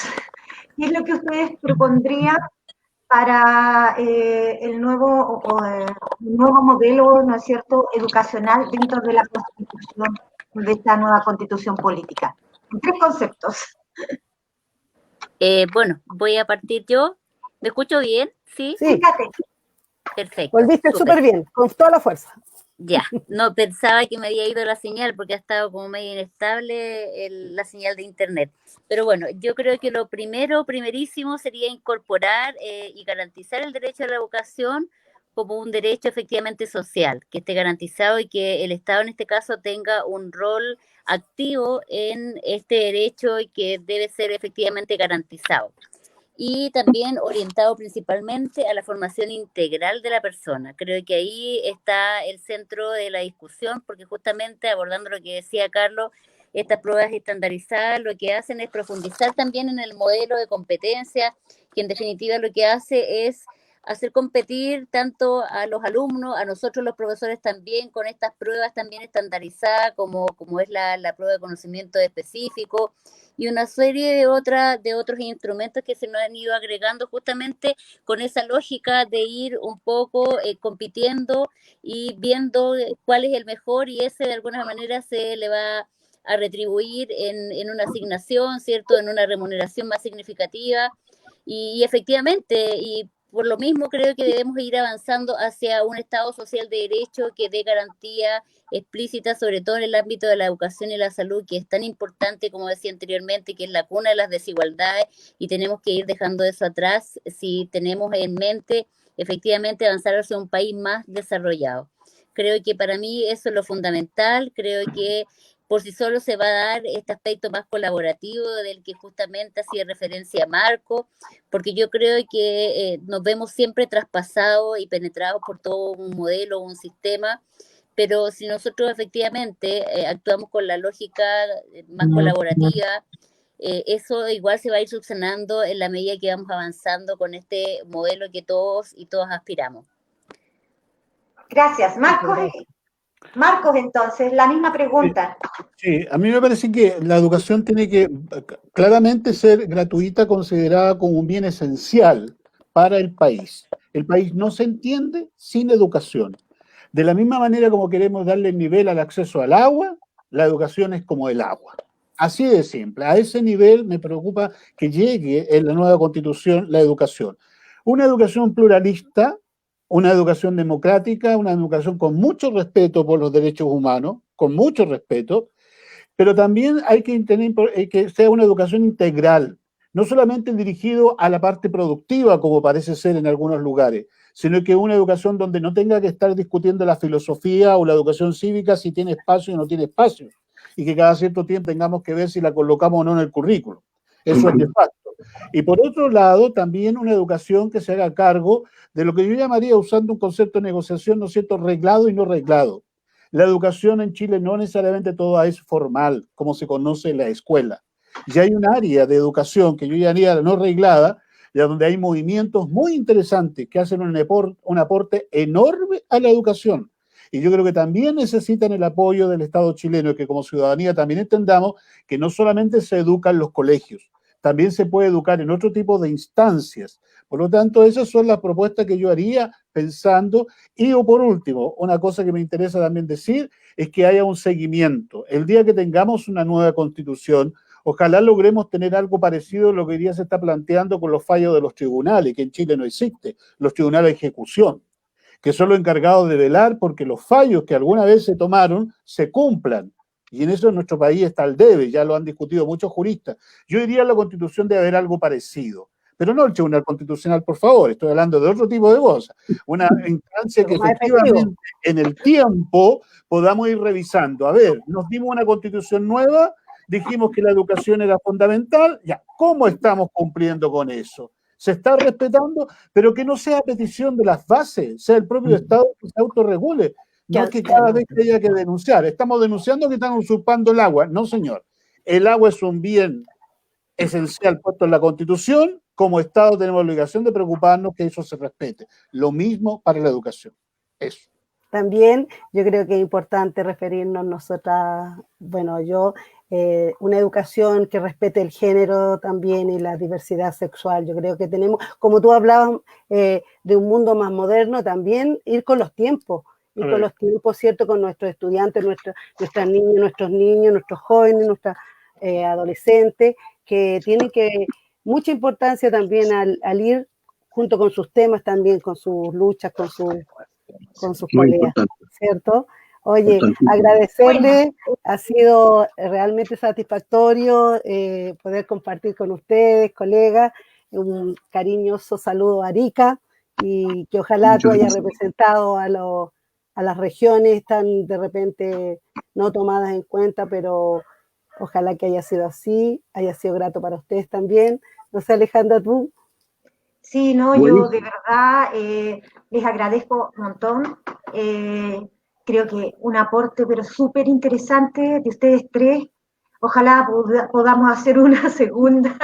¿qué es lo que ustedes propondrían para el nuevo modelo, ¿no es cierto?, educacional dentro de la Constitución, de esta nueva Constitución política? En 3 conceptos. Bueno, voy a partir yo. ¿Me escucho bien? ¿Sí? Sí. Perfecto. Volviste súper bien, con toda la fuerza. Ya, no pensaba que me había ido la señal porque ha estado como medio inestable la señal de internet. Pero bueno, yo creo que lo primerísimo sería incorporar y garantizar el derecho a la educación como un derecho efectivamente social, que esté garantizado y que el Estado en este caso tenga un rol activo en este derecho y que debe ser efectivamente garantizado. Y también orientado principalmente a la formación integral de la persona. Creo que ahí está el centro de la discusión, porque justamente abordando lo que decía Carlos, estas pruebas estandarizadas lo que hacen es profundizar también en el modelo de competencia, que en definitiva lo que hace es hacer competir tanto a los alumnos, a nosotros los profesores también, con estas pruebas también estandarizadas, como es la prueba de conocimiento específico, y una serie de otros instrumentos que se nos han ido agregando justamente con esa lógica de ir un poco compitiendo y viendo cuál es el mejor, y ese de alguna manera se le va a retribuir en una asignación, ¿cierto?, en una remuneración más significativa, y efectivamente, y por lo mismo creo que debemos ir avanzando hacia un Estado social de derecho que dé garantía explícita, sobre todo en el ámbito de la educación y la salud, que es tan importante, como decía anteriormente, que es la cuna de las desigualdades, y tenemos que ir dejando eso atrás si tenemos en mente efectivamente avanzar hacia un país más desarrollado. Creo que para mí eso es lo fundamental. Creo que por sí solo se va a dar este aspecto más colaborativo del que justamente hacía referencia Marco, porque yo creo que nos vemos siempre traspasados y penetrados por todo un modelo, un sistema, pero si nosotros efectivamente actuamos con la lógica más colaborativa, eso igual se va a ir subsanando en la medida que vamos avanzando con este modelo que todos y todas aspiramos. Gracias. Marcos, entonces, la misma pregunta. Sí, a mí me parece que la educación tiene que claramente ser gratuita, considerada como un bien esencial para el país. El país no se entiende sin educación. De la misma manera como queremos darle nivel al acceso al agua, la educación es como el agua. Así de simple. A ese nivel me preocupa que llegue en la nueva Constitución la educación. Una educación pluralista, una educación democrática, una educación con mucho respeto por los derechos humanos, con mucho respeto, pero también hay que tener que sea una educación integral, no solamente dirigido a la parte productiva, como parece ser en algunos lugares, sino que una educación donde no tenga que estar discutiendo la filosofía o la educación cívica si tiene espacio o no tiene espacio, y que cada cierto tiempo tengamos que ver si la colocamos o no en el currículo. Eso es de facto. Y por otro lado, también una educación que se haga cargo de lo que yo llamaría, usando un concepto de negociación, ¿no es cierto?, reglado y no reglado. La educación en Chile no necesariamente toda es formal, como se conoce en la escuela. Y hay un área de educación que yo llamaría no reglada, ya donde hay movimientos muy interesantes que hacen un aporte enorme a la educación. Y yo creo que también necesitan el apoyo del Estado chileno, y que como ciudadanía también entendamos que no solamente se educa en los colegios, también se puede educar en otro tipo de instancias. Por lo tanto, esas son las propuestas que yo haría pensando. Y o por último, una cosa que me interesa también decir es que haya un seguimiento. El día que tengamos una nueva constitución, ojalá logremos tener algo parecido a lo que hoy día se está planteando con los fallos de los tribunales, que en Chile no existe, los tribunales de ejecución, que son los encargados de velar porque los fallos que alguna vez se tomaron se cumplan. Y en eso nuestro país está al debe, ya lo han discutido muchos juristas. Yo diría en la Constitución debe haber algo parecido, pero no el Tribunal Constitucional, por favor, estoy hablando de otro tipo de cosas. Una instancia que efectivamente en el tiempo podamos ir revisando. A ver, nos dimos una Constitución nueva, dijimos que la educación era fundamental, ya, ¿cómo estamos cumpliendo con eso? Se está respetando, pero que no sea petición de las bases, sea el propio Estado que se autorregule. No es que cada vez que haya que denunciar. Estamos denunciando que están usurpando el agua. No, señor. El agua es un bien esencial puesto en la Constitución. Como Estado tenemos la obligación de preocuparnos que eso se respete. Lo mismo para la educación. Eso. También yo creo que es importante referirnos nosotras, bueno, yo, una educación que respete el género también y la diversidad sexual. Yo creo que tenemos, como tú hablabas de un mundo más moderno, también ir con los tiempos. Y con los tiempos, ¿cierto? Con nuestros estudiantes, nuestras niñas, nuestros niños, nuestros jóvenes, nuestros adolescentes, que tienen que mucha importancia también al ir junto con sus temas también, con sus luchas, con sus colegas, ¿cierto? Oye, agradecerle, ha sido realmente satisfactorio poder compartir con ustedes, colegas, un cariñoso saludo a Arica, y que ojalá tú hayas representado a las regiones tan de repente no tomadas en cuenta, pero ojalá que haya sido así, haya sido grato para ustedes también. No sé, Alejandra, tú. Sí, no, yo de verdad les agradezco un montón. Creo que un aporte, pero súper interesante de ustedes tres. Ojalá podamos hacer una segunda,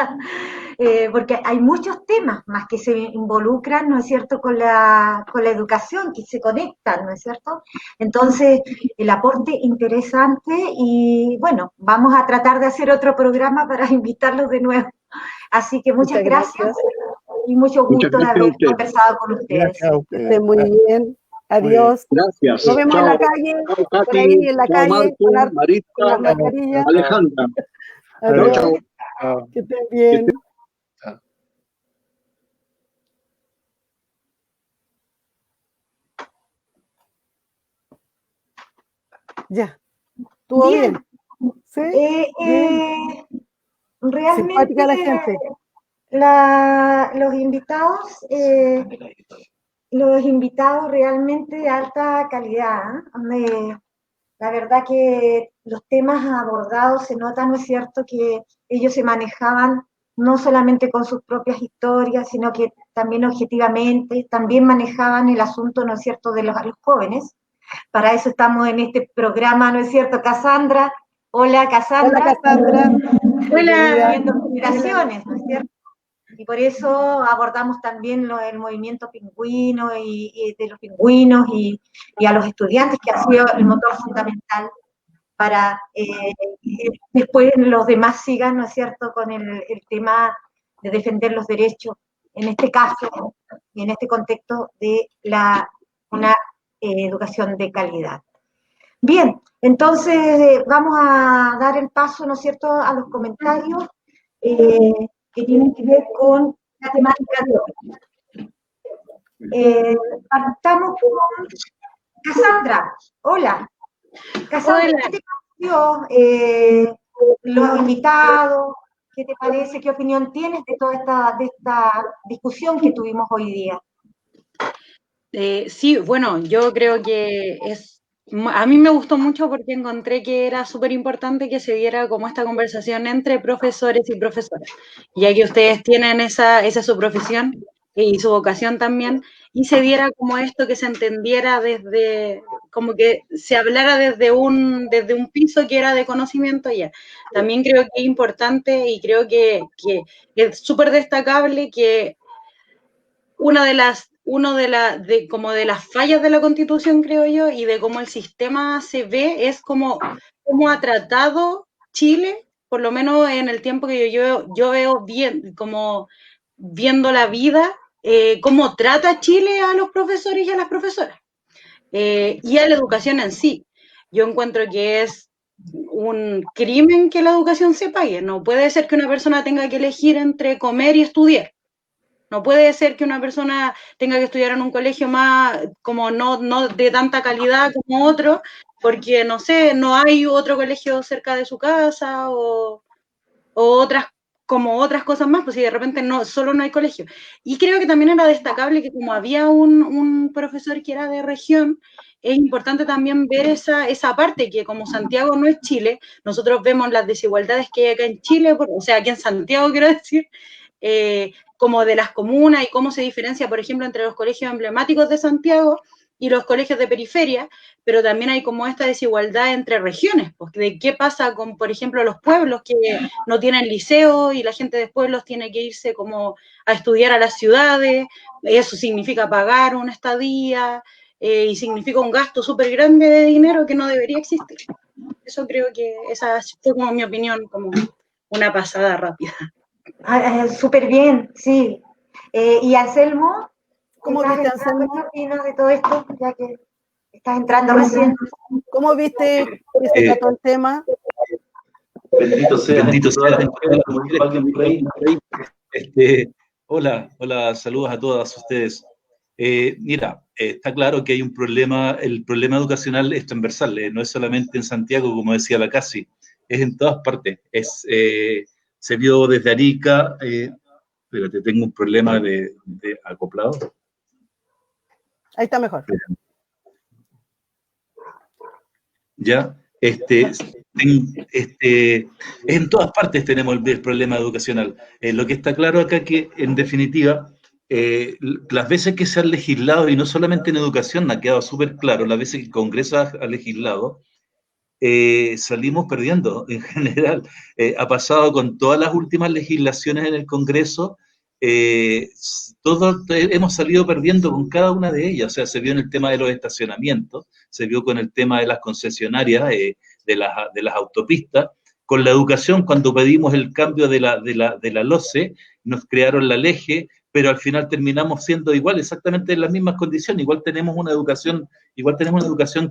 porque hay muchos temas más que se involucran, ¿no es cierto?, con la educación, que se conectan, ¿no es cierto? Entonces, el aporte interesante y bueno, vamos a tratar de hacer otro programa para invitarlos de nuevo. Así que muchas gracias. Y mucho gusto de haber conversado con ustedes. Que estén muy bien. Adiós. Gracias. Nos vemos en la calle. Chao, Katy. Por ahí en la calle. Marco, Marita, con la mascarilla. Alejandra. Adiós. Chao. Que estén bien. Ya. ¿Estuvo bien? ¿Sí? Realmente simpática la gente. Los invitados realmente de alta calidad. La verdad que los temas abordados se nota, ¿no es cierto?, que ellos se manejaban no solamente con sus propias historias, sino que también objetivamente, también manejaban el asunto, ¿no es cierto?, de los jóvenes. Para eso estamos en este programa, ¿no es cierto, Cassandra? Hola, Cassandra. Hola, Cassandra. Hola, Uniendo Generaciones, ¿no es cierto? Y por eso abordamos también el movimiento pingüino y de los pingüinos y a los estudiantes, que ha sido el motor fundamental para después los demás sigan, ¿no es cierto?, con el tema de defender los derechos, en este caso y en este contexto de una educación de calidad. Bien, entonces vamos a dar el paso, ¿no es cierto?, a los comentarios que tienen que ver con la temática de hoy. Partamos con Cassandra. Hola. Cassandra, Hola. ¿qué te pareció los invitados? ¿Qué te parece? ¿Qué opinión tienes de toda esta discusión que tuvimos hoy día? Sí, bueno, yo creo que a mí me gustó mucho porque encontré que era súper importante que se diera como esta conversación entre profesores y profesoras, ya que ustedes tienen esa es su profesión y su vocación también, y se diera como esto, que se entendiera como que se hablara desde un piso que era de conocimiento ya. También creo que es importante y creo que es súper destacable que una de las fallas de la Constitución, creo yo, y de cómo el sistema se ve, es cómo ha tratado Chile, por lo menos en el tiempo que yo veo bien, como viendo la vida, cómo trata Chile a los profesores y a las profesoras, y a la educación en sí. Yo encuentro que es un crimen que la educación se pague. No puede ser que una persona tenga que elegir entre comer y estudiar. No puede ser que una persona tenga que estudiar en un colegio más, como no de tanta calidad como otro, porque, no sé, no hay otro colegio cerca de su casa o otras cosas más, pues si de repente solo no hay colegio. Y creo que también era destacable que como había un profesor que era de región, es importante también ver esa parte, que como Santiago no es Chile, nosotros vemos las desigualdades que hay acá en Chile, o sea, aquí en Santiago, quiero decir, como de las comunas y cómo se diferencia, por ejemplo, entre los colegios emblemáticos de Santiago y los colegios de periferia, pero también hay como esta desigualdad entre regiones, pues, de qué pasa con, por ejemplo, los pueblos que no tienen liceo y la gente de pueblos tiene que irse como a estudiar a las ciudades, eso significa pagar una estadía y significa un gasto súper grande de dinero que no debería existir. Eso creo que esa fue como mi opinión, como una pasada rápida. Súper bien, sí. ¿Y Anselmo? ¿Cómo viste, Anselmo? ¿Qué opinas de todo esto, ya que estás entrando recién? ¿Cómo viste que se trató el tema? Bendito sea. Hola, saludos a todas ustedes. Mira, está claro que hay un problema, el problema educacional es transversal, no es solamente en Santiago, como decía la Casi, es en todas partes. Se vio desde Arica, espérate, tengo un problema de acoplado. Ahí está mejor. Ya, en todas partes tenemos el problema educacional. Lo que está claro acá que, en definitiva, las veces que se han legislado, y no solamente en educación, ha quedado súper claro, las veces que el Congreso ha legislado, salimos perdiendo en general. Ha pasado con todas las últimas legislaciones en el Congreso, todos hemos salido perdiendo con cada una de ellas. O sea, se vio en el tema de los estacionamientos, se vio con el tema de las concesionarias, de las autopistas, con la educación, cuando pedimos el cambio de la LOCE, nos crearon la LEGE, pero al final terminamos siendo igual, exactamente en las mismas condiciones. Igual tenemos una educación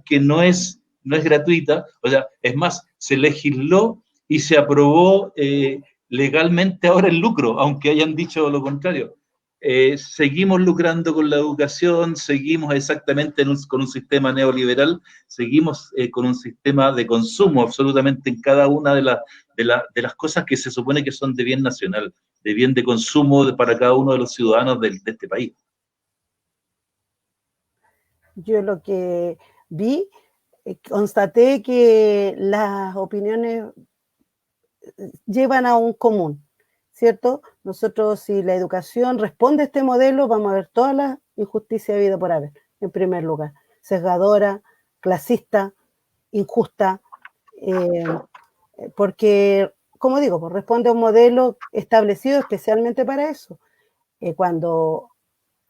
que no es gratuita. O sea, es más, se legisló y se aprobó legalmente ahora el lucro, aunque hayan dicho lo contrario. Seguimos lucrando con la educación, seguimos exactamente con un sistema neoliberal, seguimos con un sistema de consumo absolutamente en cada una de las cosas que se supone que son de bien nacional, de bien de consumo para cada uno de los ciudadanos de este país. Yo lo que vi, constaté que las opiniones llevan a un común, ¿cierto? Nosotros, si la educación responde a este modelo, vamos a ver todas las injusticias habidas por haber, en primer lugar, sesgadora, clasista, injusta, porque, como digo, pues responde a un modelo establecido especialmente para eso. Cuando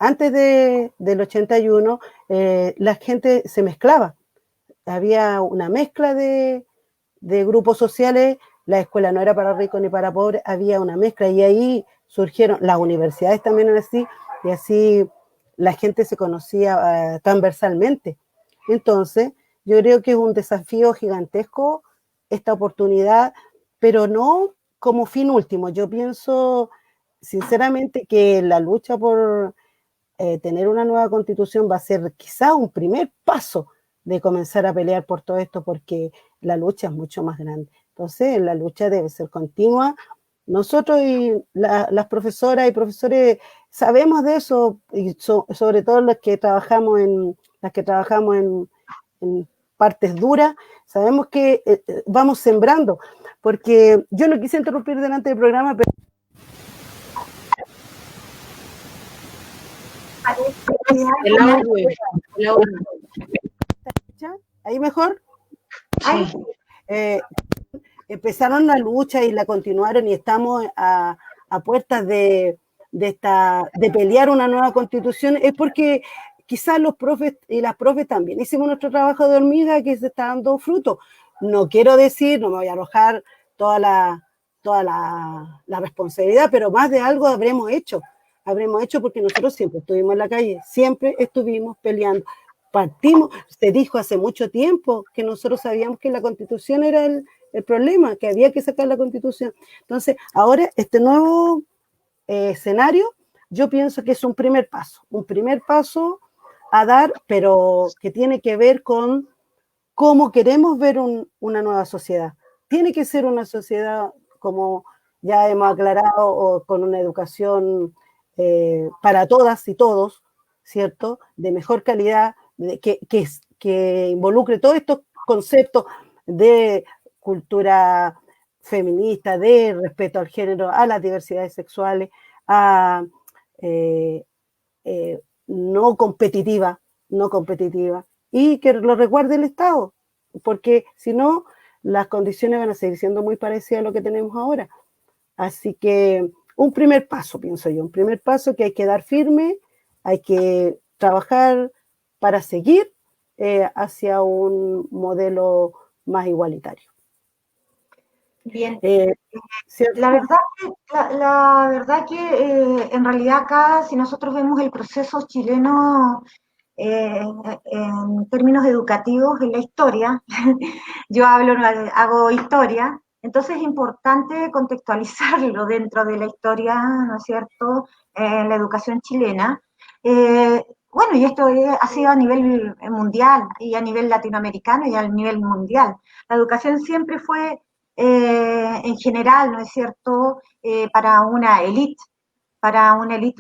antes del 81, la gente se mezclaba, había una mezcla de grupos sociales. La escuela no era para ricos ni para pobres, había una mezcla, y ahí surgieron, las universidades también eran así, y así la gente se conocía transversalmente. Entonces, yo creo que es un desafío gigantesco esta oportunidad, pero no como fin último. Yo pienso sinceramente que la lucha por tener una nueva constitución va a ser quizá un primer paso de comenzar a pelear por todo esto, porque la lucha es mucho más grande. Entonces, la lucha debe ser continua. Nosotros y las profesoras y profesores sabemos de eso, y sobre todo las que trabajamos en partes duras, sabemos que vamos sembrando, porque yo no quise interrumpir delante del programa, pero El audio. ¿ahí mejor? Ay, Empezaron la lucha y la continuaron, y estamos a puertas de pelear una nueva constitución, es porque quizás los profes y las profes también hicimos nuestro trabajo de hormiga que se está dando fruto. No quiero decir, no me voy a arrojar toda la responsabilidad, pero más de algo habremos hecho porque nosotros siempre estuvimos en la calle, siempre estuvimos peleando. Partimos, se dijo hace mucho tiempo que nosotros sabíamos que la Constitución era el problema, que había que sacar la Constitución. Entonces, ahora este nuevo escenario, yo pienso que es un primer paso a dar, pero que tiene que ver con cómo queremos ver una nueva sociedad. Tiene que ser una sociedad, como ya hemos aclarado, o con una educación para todas y todos, ¿cierto? De mejor calidad, que involucre todos estos conceptos de cultura feminista, de respeto al género, a las diversidades sexuales, a no competitiva, y que lo recuerde el Estado, porque si no, las condiciones van a seguir siendo muy parecidas a lo que tenemos ahora. Así que un primer paso, pienso yo, un primer paso que hay que dar firme, hay que trabajar para seguir hacia un modelo más igualitario. bien. ¿cierto? La verdad que en realidad acá, si nosotros vemos el proceso chileno en términos educativos, en la historia, yo hago historia, entonces es importante contextualizarlo dentro de la historia, ¿no es cierto?, en la educación chilena. Bueno, y esto ha sido a nivel mundial, y a nivel latinoamericano, y a nivel mundial. La educación siempre fue, en general, ¿no es cierto?, para una élite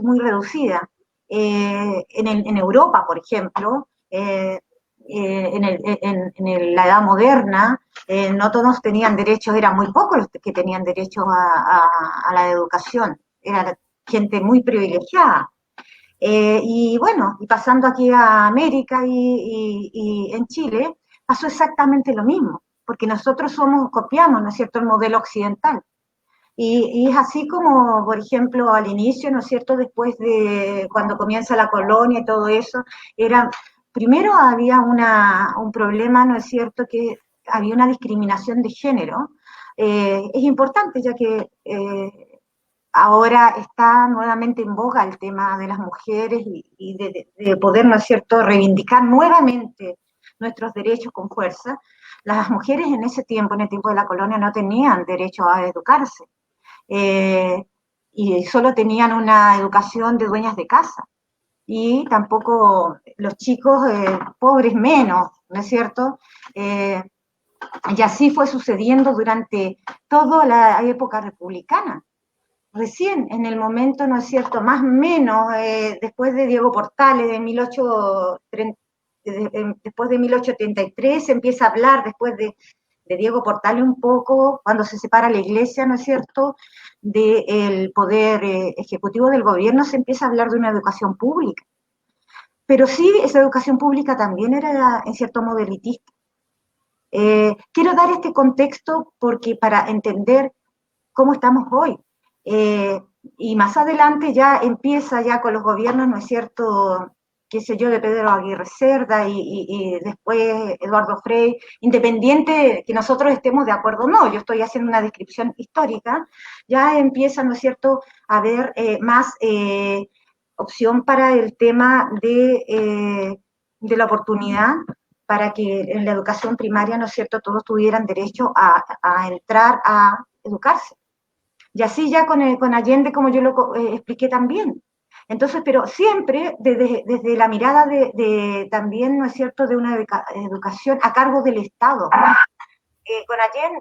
muy reducida. En Europa, por ejemplo, la edad moderna, no todos tenían derechos, eran muy pocos los que tenían derechos a la educación, era gente muy privilegiada. Y bueno, y pasando aquí a América y en Chile, pasó exactamente lo mismo, porque nosotros copiamos, ¿no es cierto?, el modelo occidental. Y es así como, por ejemplo, al inicio, ¿no es cierto?, después de cuando comienza la colonia y todo eso, primero había un problema, ¿no es cierto?, que había una discriminación de género. Es importante, ya que ahora está nuevamente en boga el tema de las mujeres y de poder, ¿no es cierto?, reivindicar nuevamente nuestros derechos con fuerza. Las mujeres en ese tiempo, en el tiempo de la colonia, no tenían derecho a educarse. Y solo tenían una educación de dueñas de casa, y tampoco los chicos pobres menos, ¿no es cierto? Y así fue sucediendo durante toda la época republicana. Recién en el momento, ¿no es cierto?, más o menos después de Diego Portales, después de 1833 se empieza a hablar, después de Diego Portales un poco, cuando se separa la iglesia, ¿no es cierto?, del poder ejecutivo del gobierno, se empieza a hablar de una educación pública. Pero sí, esa educación pública también era en cierto modo elitista. Quiero dar este contexto porque para entender cómo estamos hoy. Y más adelante ya empieza ya con los gobiernos, ¿no es cierto?, qué sé yo, de Pedro Aguirre Cerda y después Eduardo Frei, independiente que nosotros estemos de acuerdo o no, yo estoy haciendo una descripción histórica, ya empieza, ¿no es cierto?, a haber más opción para el tema de la oportunidad para que en la educación primaria, ¿no es cierto?, todos tuvieran derecho a entrar a educarse. Y así ya con Allende, como yo lo expliqué también. Entonces, pero siempre desde la mirada también, ¿no es cierto?, de una educación a cargo del Estado. Con Allende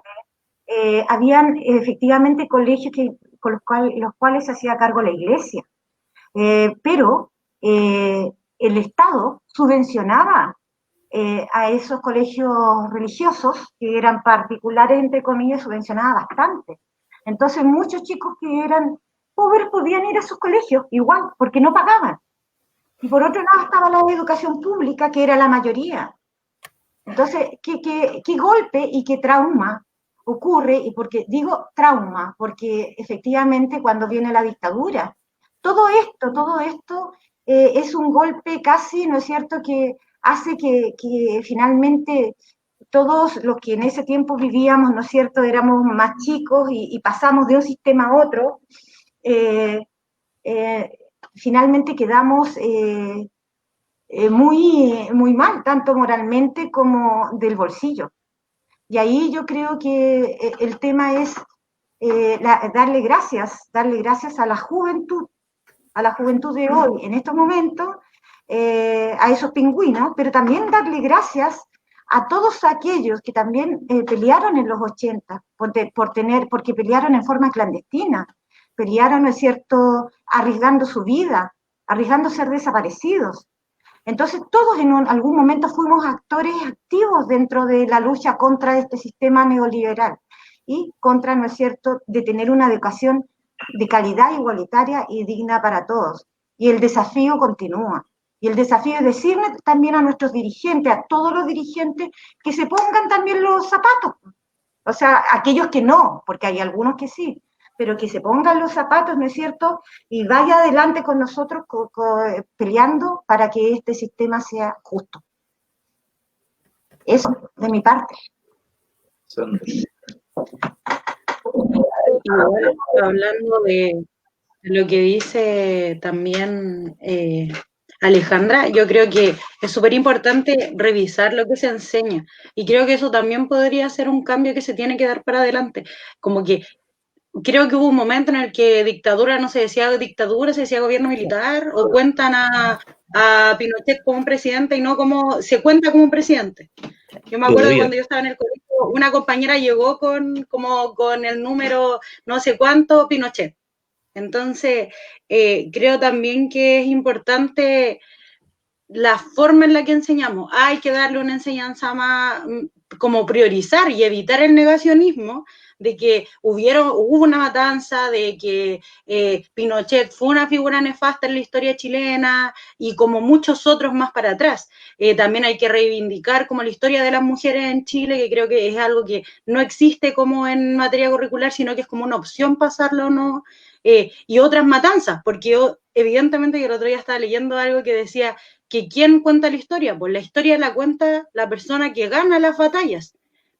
habían efectivamente colegios con los cuales se hacía cargo la Iglesia, pero el Estado subvencionaba a esos colegios religiosos, que eran particulares, entre comillas, subvencionaba bastante. Entonces muchos chicos que eran pobres podían ir a sus colegios igual, porque no pagaban. Y por otro lado estaba la educación pública, que era la mayoría. Entonces, ¿qué golpe y qué trauma ocurre? Y porque digo trauma, porque efectivamente cuando viene la dictadura, todo esto es un golpe casi, ¿no es cierto?, que hace que finalmente todos los que en ese tiempo vivíamos, ¿no es cierto?, éramos más chicos y pasamos de un sistema a otro, finalmente quedamos muy mal, tanto moralmente como del bolsillo. Y ahí yo creo que el tema es darle gracias a la juventud de hoy, en estos momentos, a esos pingüinos, pero también darle gracias a todos aquellos que también pelearon en los 80, porque pelearon en forma clandestina, pelearon, ¿no es cierto?, arriesgando su vida, arriesgando ser desaparecidos. Entonces todos en algún momento fuimos actores activos dentro de la lucha contra este sistema neoliberal y contra, ¿no es cierto?, de tener una educación de calidad igualitaria y digna para todos. Y el desafío continúa. Y el desafío es decirle también a nuestros dirigentes, a todos los dirigentes, que se pongan también los zapatos. O sea, aquellos que no, porque hay algunos que sí, pero que se pongan los zapatos, ¿no es cierto?, y vaya adelante con nosotros peleando para que este sistema sea justo. Eso, de mi parte. Y bueno, hablando de lo que dice también Alejandra, yo creo que es súper importante revisar lo que se enseña, y creo que eso también podría ser un cambio que se tiene que dar para adelante, como que creo que hubo un momento en el que dictadura no se decía dictadura, se decía gobierno militar, o cuentan a Pinochet como un presidente y no como se cuenta como un presidente. Yo me acuerdo cuando yo estaba en el colegio, una compañera llegó con el número no sé cuánto Pinochet. Entonces, creo también que es importante la forma en la que enseñamos. Hay que darle una enseñanza más, como priorizar y evitar el negacionismo de que hubo una matanza, de que Pinochet fue una figura nefasta en la historia chilena y como muchos otros más para atrás. También hay que reivindicar como la historia de las mujeres en Chile, que creo que es algo que no existe como en materia curricular, sino que es como una opción pasarlo o no. Y otras matanzas, porque yo, evidentemente, yo el otro día estaba leyendo algo que decía que ¿quién cuenta la historia? Pues la historia la cuenta la persona que gana las batallas,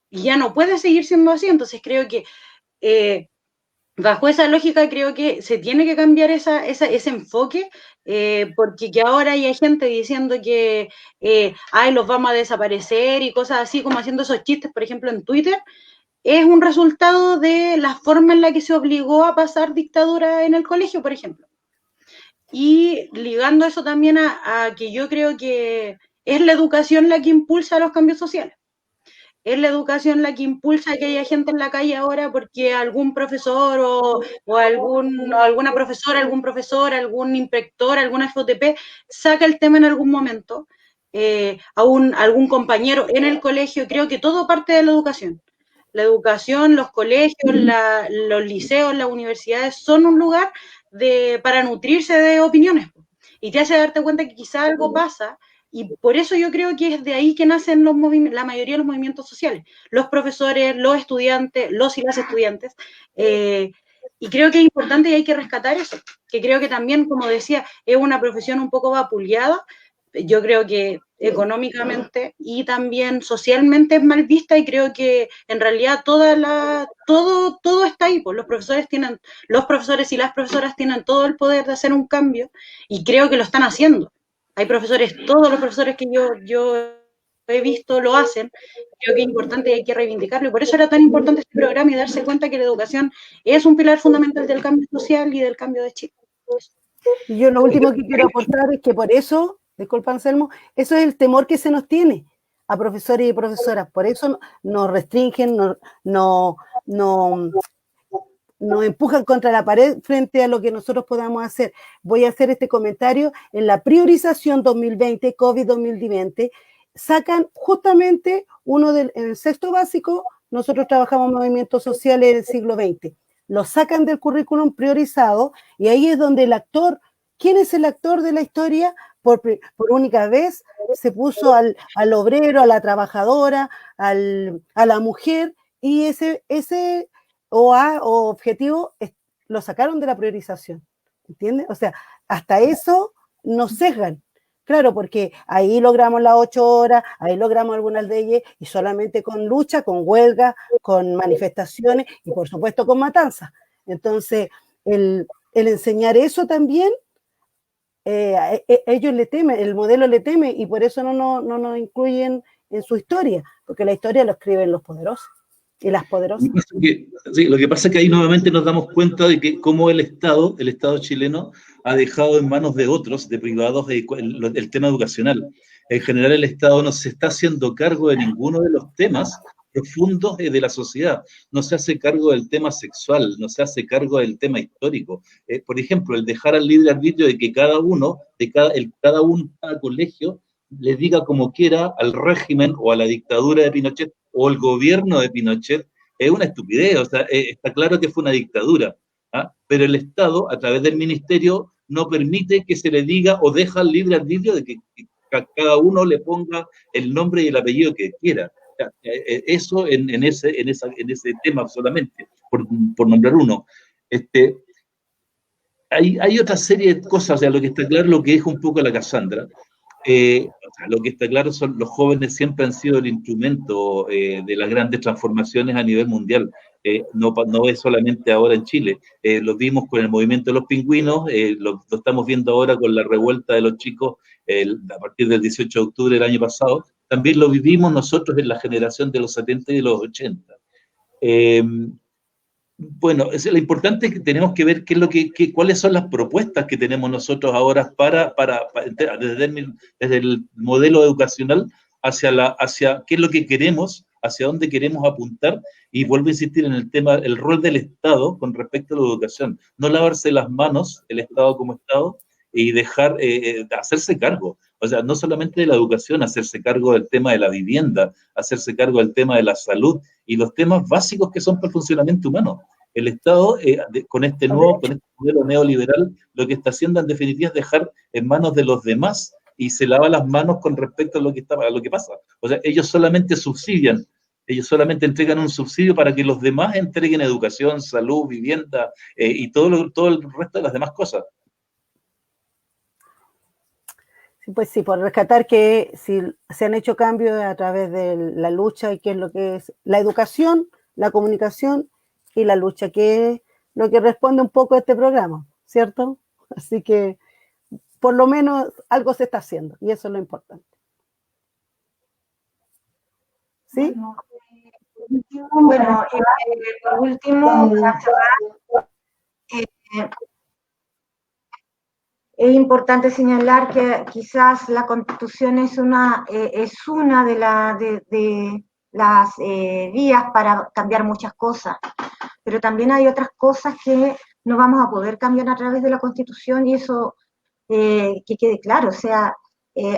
y ya no puede seguir siendo así. Entonces creo que bajo esa lógica creo que se tiene que cambiar ese enfoque, porque que ahora hay gente diciendo que los vamos a desaparecer y cosas así, como haciendo esos chistes, por ejemplo, en Twitter, es un resultado de la forma en la que se obligó a pasar dictadura en el colegio, por ejemplo. Y ligando eso también a que yo creo que es la educación la que impulsa los cambios sociales. Es la educación la que impulsa que haya gente en la calle ahora porque algún profesor o alguna profesora, algún profesor, algún inspector, alguna FOTP saca el tema en algún momento, algún compañero en el colegio. Creo que todo parte de la educación. La educación, los colegios, los liceos, las universidades son un lugar para nutrirse de opiniones, y te hace darte cuenta que quizá algo pasa, y por eso yo creo que es de ahí que nacen la mayoría de los movimientos sociales, los profesores, los estudiantes, los y las estudiantes, y creo que es importante y hay que rescatar eso, que creo que también, como decía, es una profesión un poco vapuleada. Yo creo que económicamente y también socialmente es mal vista, y creo que en realidad todo está ahí, pues los profesores y las profesoras tienen todo el poder de hacer un cambio, y creo que lo están haciendo. Hay profesores, todos los profesores que yo he visto lo hacen, creo que es importante y hay que reivindicarlo, y por eso era tan importante este programa y darse cuenta que la educación es un pilar fundamental del cambio social y del cambio de Chile. Y yo lo último que quiero aportar es que por eso, disculpa Anselmo, eso es el temor que se nos tiene a profesores y profesoras, por eso nos restringen, nos empujan contra la pared frente a lo que nosotros podamos hacer. Voy a hacer este comentario. En la priorización 2020, COVID 2020, sacan justamente en el sexto básico, nosotros trabajamos movimientos sociales del siglo XX, lo sacan del currículum priorizado y ahí es donde el actor, ¿quién es el actor de la historia? Por única vez se puso al obrero, a la trabajadora, a la mujer, y ese o objetivo lo sacaron de la priorización, ¿entiendes? O sea, hasta eso nos sesgan. Claro, porque ahí logramos las 8 horas, ahí logramos algunas de ellas, y solamente con lucha, con huelga, con manifestaciones y por supuesto con matanzas. Entonces, el enseñar eso también, ellos le temen, el modelo le teme, y por eso no nos incluyen en su historia, porque la historia lo escriben los poderosos y las poderosas. Lo que pasa es que ahí nuevamente nos damos cuenta de que cómo el Estado chileno ha dejado en manos de otros, de privados, el tema educacional. En general el Estado no se está haciendo cargo de ninguno de los temas profundos de la sociedad. No se hace cargo del tema sexual, no se hace cargo del tema histórico. Por ejemplo, el dejar al libre arbitrio de que cada colegio les diga como quiera al régimen o a la dictadura de Pinochet o el gobierno de Pinochet, es una estupidez. O sea, está claro que fue una dictadura, ¿ah? Pero el Estado, a través del ministerio, no permite que se le diga o deja el libre arbitrio de que cada uno le ponga el nombre y el apellido que quiera. O sea, eso en ese tema solamente, por nombrar uno. Hay otra serie de cosas, o sea, lo que está claro, lo que dijo un poco la Cassandra, lo que está claro son los jóvenes siempre han sido el instrumento de las grandes transformaciones a nivel mundial. No es solamente ahora en Chile, lo vimos con el movimiento de los pingüinos, lo estamos viendo ahora con la revuelta de los chicos a partir del 18 de octubre del año pasado, también lo vivimos nosotros en la generación de los 70 y de los 80. Bueno, lo importante es que tenemos que ver cuáles son las propuestas que tenemos nosotros ahora desde el modelo educacional hacia qué es lo que queremos, hacia dónde queremos apuntar, y vuelvo a insistir en el tema, el rol del Estado con respecto a la educación. No lavarse las manos, el Estado como Estado, y dejar de hacerse cargo. O sea, no solamente de la educación, hacerse cargo del tema de la vivienda, hacerse cargo del tema de la salud y los temas básicos que son para el funcionamiento humano. El Estado, con este modelo neoliberal, lo que está haciendo en definitiva es dejar en manos de los demás y se lava las manos con respecto a lo que pasa. O sea, ellos solamente subsidian, ellos solamente entregan un subsidio para que los demás entreguen educación, salud, vivienda y todo el resto de las demás cosas. Pues sí, por rescatar que si se han hecho cambios a través de la lucha y qué es lo que es la educación, la comunicación y la lucha, que es lo que responde un poco a este programa, ¿cierto? Así que por lo menos algo se está haciendo y eso es lo importante. ¿Sí? Bueno, por último, es importante señalar que quizás la Constitución es una de las vías para cambiar muchas cosas, pero también hay otras cosas que no vamos a poder cambiar a través de la Constitución, y eso que quede claro. O sea,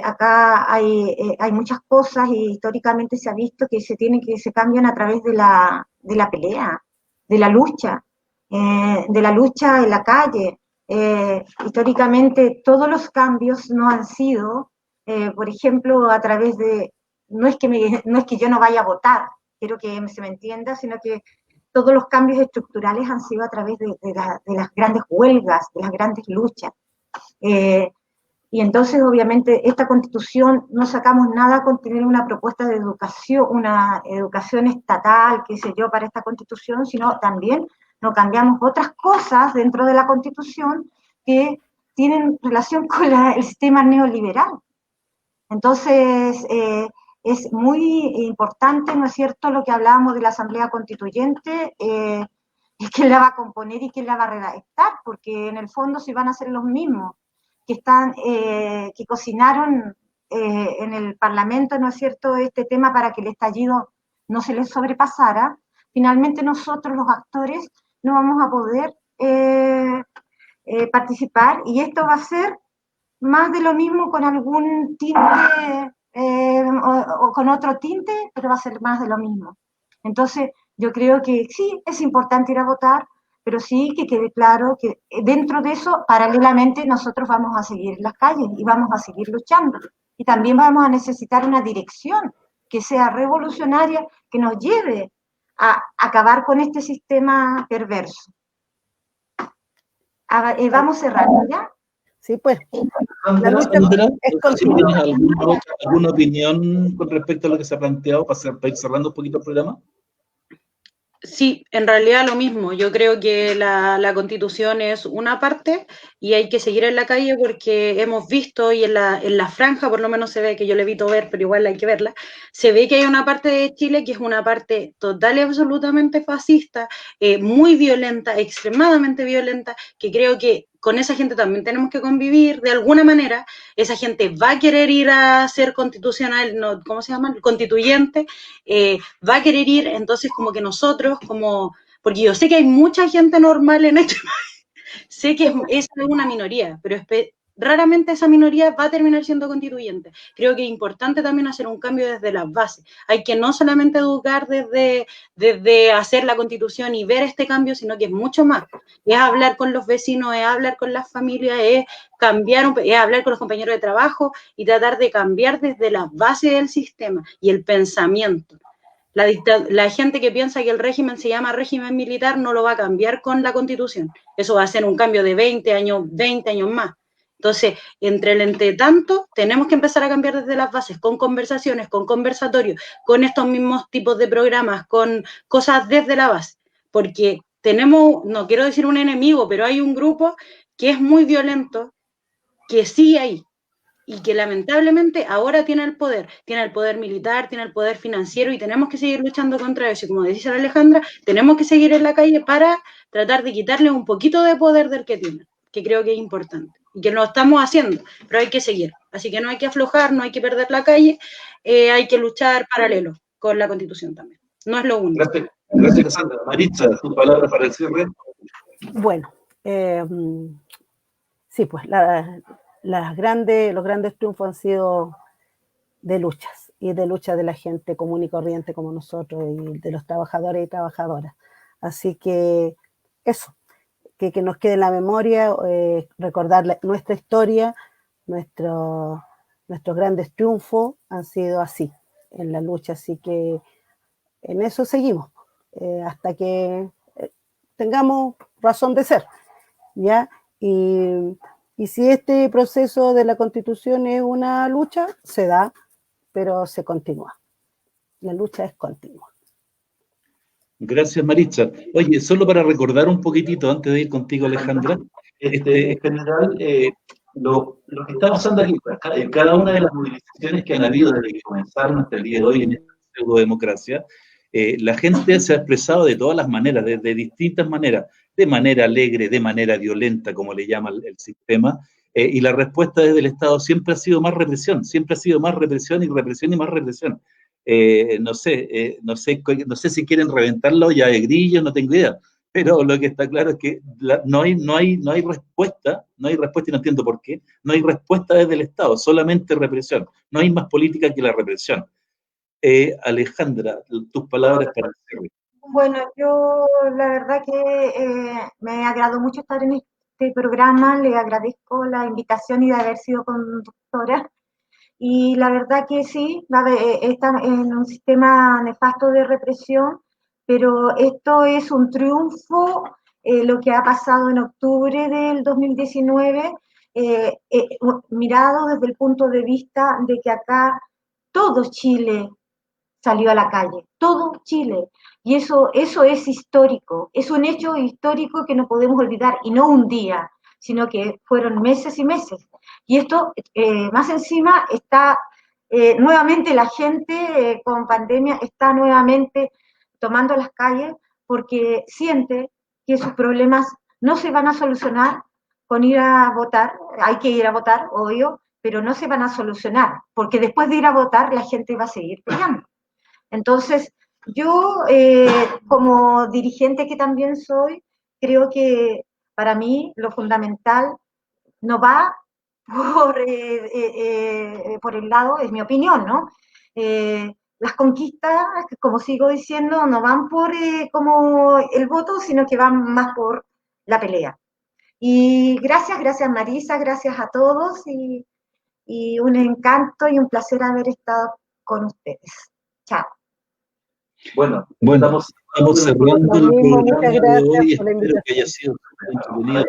acá hay muchas cosas, y históricamente se ha visto que se cambian a través de la pelea, de la lucha en la calle. Históricamente todos los cambios no han sido, por ejemplo, a través de, no es que yo no vaya a votar, quiero que se me entienda, sino que todos los cambios estructurales han sido a través de las grandes huelgas, de las grandes luchas. Y entonces, obviamente, esta Constitución no sacamos nada con tener una propuesta de educación, una educación estatal, qué sé yo, para esta Constitución, sino también no cambiamos otras cosas dentro de la Constitución que tienen relación con el sistema neoliberal. Entonces, es muy importante, ¿no es cierto?, lo que hablábamos de la Asamblea Constituyente, y quién la va a componer y quién la va a redactar, porque en el fondo si van a ser los mismos que cocinaron en el Parlamento, ¿no es cierto?, este tema para que el estallido no se les sobrepasara, finalmente nosotros los actores no vamos a poder participar, y esto va a ser más de lo mismo con algún tinte o con otro tinte, pero va a ser más de lo mismo. Entonces, yo creo que sí, es importante ir a votar, pero sí que quede claro que dentro de eso, paralelamente, nosotros vamos a seguir en las calles y vamos a seguir luchando. Y también vamos a necesitar una dirección que sea revolucionaria, que nos lleve a acabar con este sistema perverso. Vamos cerrando, ¿ya? Sí, pues. Sandra, Es si tienes alguna opinión con respecto a lo que se ha planteado para ir cerrando un poquito el programa. Sí, en realidad lo mismo. Yo creo que la Constitución es una parte y hay que seguir en la calle porque hemos visto, y en la franja por lo menos se ve, que yo le evito ver, pero igual hay que verla, se ve que hay una parte de Chile que es una parte total y absolutamente fascista, muy violenta, extremadamente violenta, que creo que con esa gente también tenemos que convivir de alguna manera. Esa gente va a querer ir a ser constitucional, no, ¿cómo se llama? Constituyente, va a querer ir, entonces como que nosotros, porque yo sé que hay mucha gente normal en este país, sé que es una minoría, pero raramente esa minoría va a terminar siendo constituyente. Creo que es importante también hacer un cambio desde las bases. Hay que no solamente educar desde hacer la Constitución y ver este cambio, sino que es mucho más. Es hablar con los vecinos, es hablar con las familias, es hablar con los compañeros de trabajo y tratar de cambiar desde las bases del sistema y el pensamiento. La gente que piensa que el régimen se llama régimen militar no lo va a cambiar con la Constitución. Eso va a ser un cambio de 20 años más. Entonces, entre tanto, tenemos que empezar a cambiar desde las bases, con conversaciones, con conversatorios, con estos mismos tipos de programas, con cosas desde la base. Porque tenemos, no quiero decir un enemigo, pero hay un grupo que es muy violento, que sigue ahí, y que lamentablemente ahora tiene el poder militar, tiene el poder financiero, y tenemos que seguir luchando contra eso. Y como dice la Alejandra, tenemos que seguir en la calle para tratar de quitarle un poquito de poder del que tiene, que creo que es importante, y que lo estamos haciendo, pero hay que seguir. Así que no hay que aflojar, no hay que perder la calle, hay que luchar paralelo con la Constitución también. No es lo único. Gracias, Sandra. Maritza, tu palabra para el cierre. Bueno, sí, pues los grandes triunfos han sido de luchas, y de luchas de la gente común y corriente como nosotros, y de los trabajadores y trabajadoras. Así que eso, que nos quede en la memoria, recordar nuestra historia, nuestros grandes triunfos han sido así, en la lucha. Así que en eso seguimos, hasta que tengamos razón de ser, ¿ya? Y si este proceso de la Constitución es una lucha, se da, pero se continúa. La lucha es continua. Gracias, Maritza. Oye, solo para recordar un poquitito, antes de ir contigo, Alejandra, en general, lo que está pasando aquí, en cada una de las movilizaciones que han habido desde que comenzaron hasta el día de hoy en esta pseudo-democracia, la gente se ha expresado de todas las maneras, de distintas maneras, de manera alegre, de manera violenta, como le llama el sistema, y la respuesta desde el Estado siempre ha sido más represión, siempre ha sido más represión y represión y más represión. No sé si quieren reventar la olla de grillos, no tengo idea, pero lo que está claro es que no hay respuesta, y no entiendo por qué, no hay respuesta desde el Estado, solamente represión, no hay más política que la represión. Alejandra, tus palabras para el cierre. Bueno, yo la verdad que me agradó mucho estar en este programa, le agradezco la invitación y de haber sido conductora, y la verdad que sí, está en un sistema nefasto de represión, pero esto es un triunfo, lo que ha pasado en octubre del 2019, mirado desde el punto de vista de que acá todo Chile salió a la calle, todo Chile. Y eso es histórico, es un hecho histórico que no podemos olvidar, y no un día, sino que fueron meses y meses. Y esto, más encima, está nuevamente la gente con pandemia está nuevamente tomando las calles porque siente que sus problemas no se van a solucionar con ir a votar. Hay que ir a votar, obvio, pero no se van a solucionar, porque después de ir a votar la gente va a seguir peleando. Entonces, yo como dirigente que también soy, creo que para mí lo fundamental no va por el lado, es mi opinión, ¿no? Las conquistas, como sigo diciendo, no van por como el voto, sino que van más por la pelea. Y gracias Marisa, gracias a todos y un encanto y un placer haber estado con ustedes. Chao. Bueno, estamos cerrando el programa de hoy. Espero que haya sido entretenido,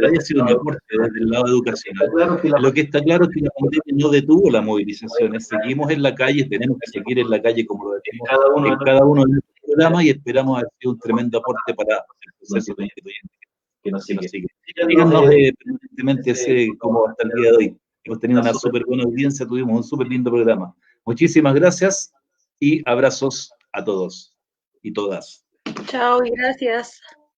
haya sido un aporte desde el lado educacional. Lo que está claro es que la pandemia no detuvo las movilizaciones. Seguimos en la calle, tenemos que seguir en la calle como lo decimos en cada uno de nuestros programas y esperamos haber sido un tremendo aporte para el proceso constituyente que nos sigue. Díganos permanentemente cómo hasta el día de hoy. Hemos tenido una súper buena audiencia, tuvimos un súper lindo programa. Muchísimas gracias y abrazos a todos y todas. Chao y gracias.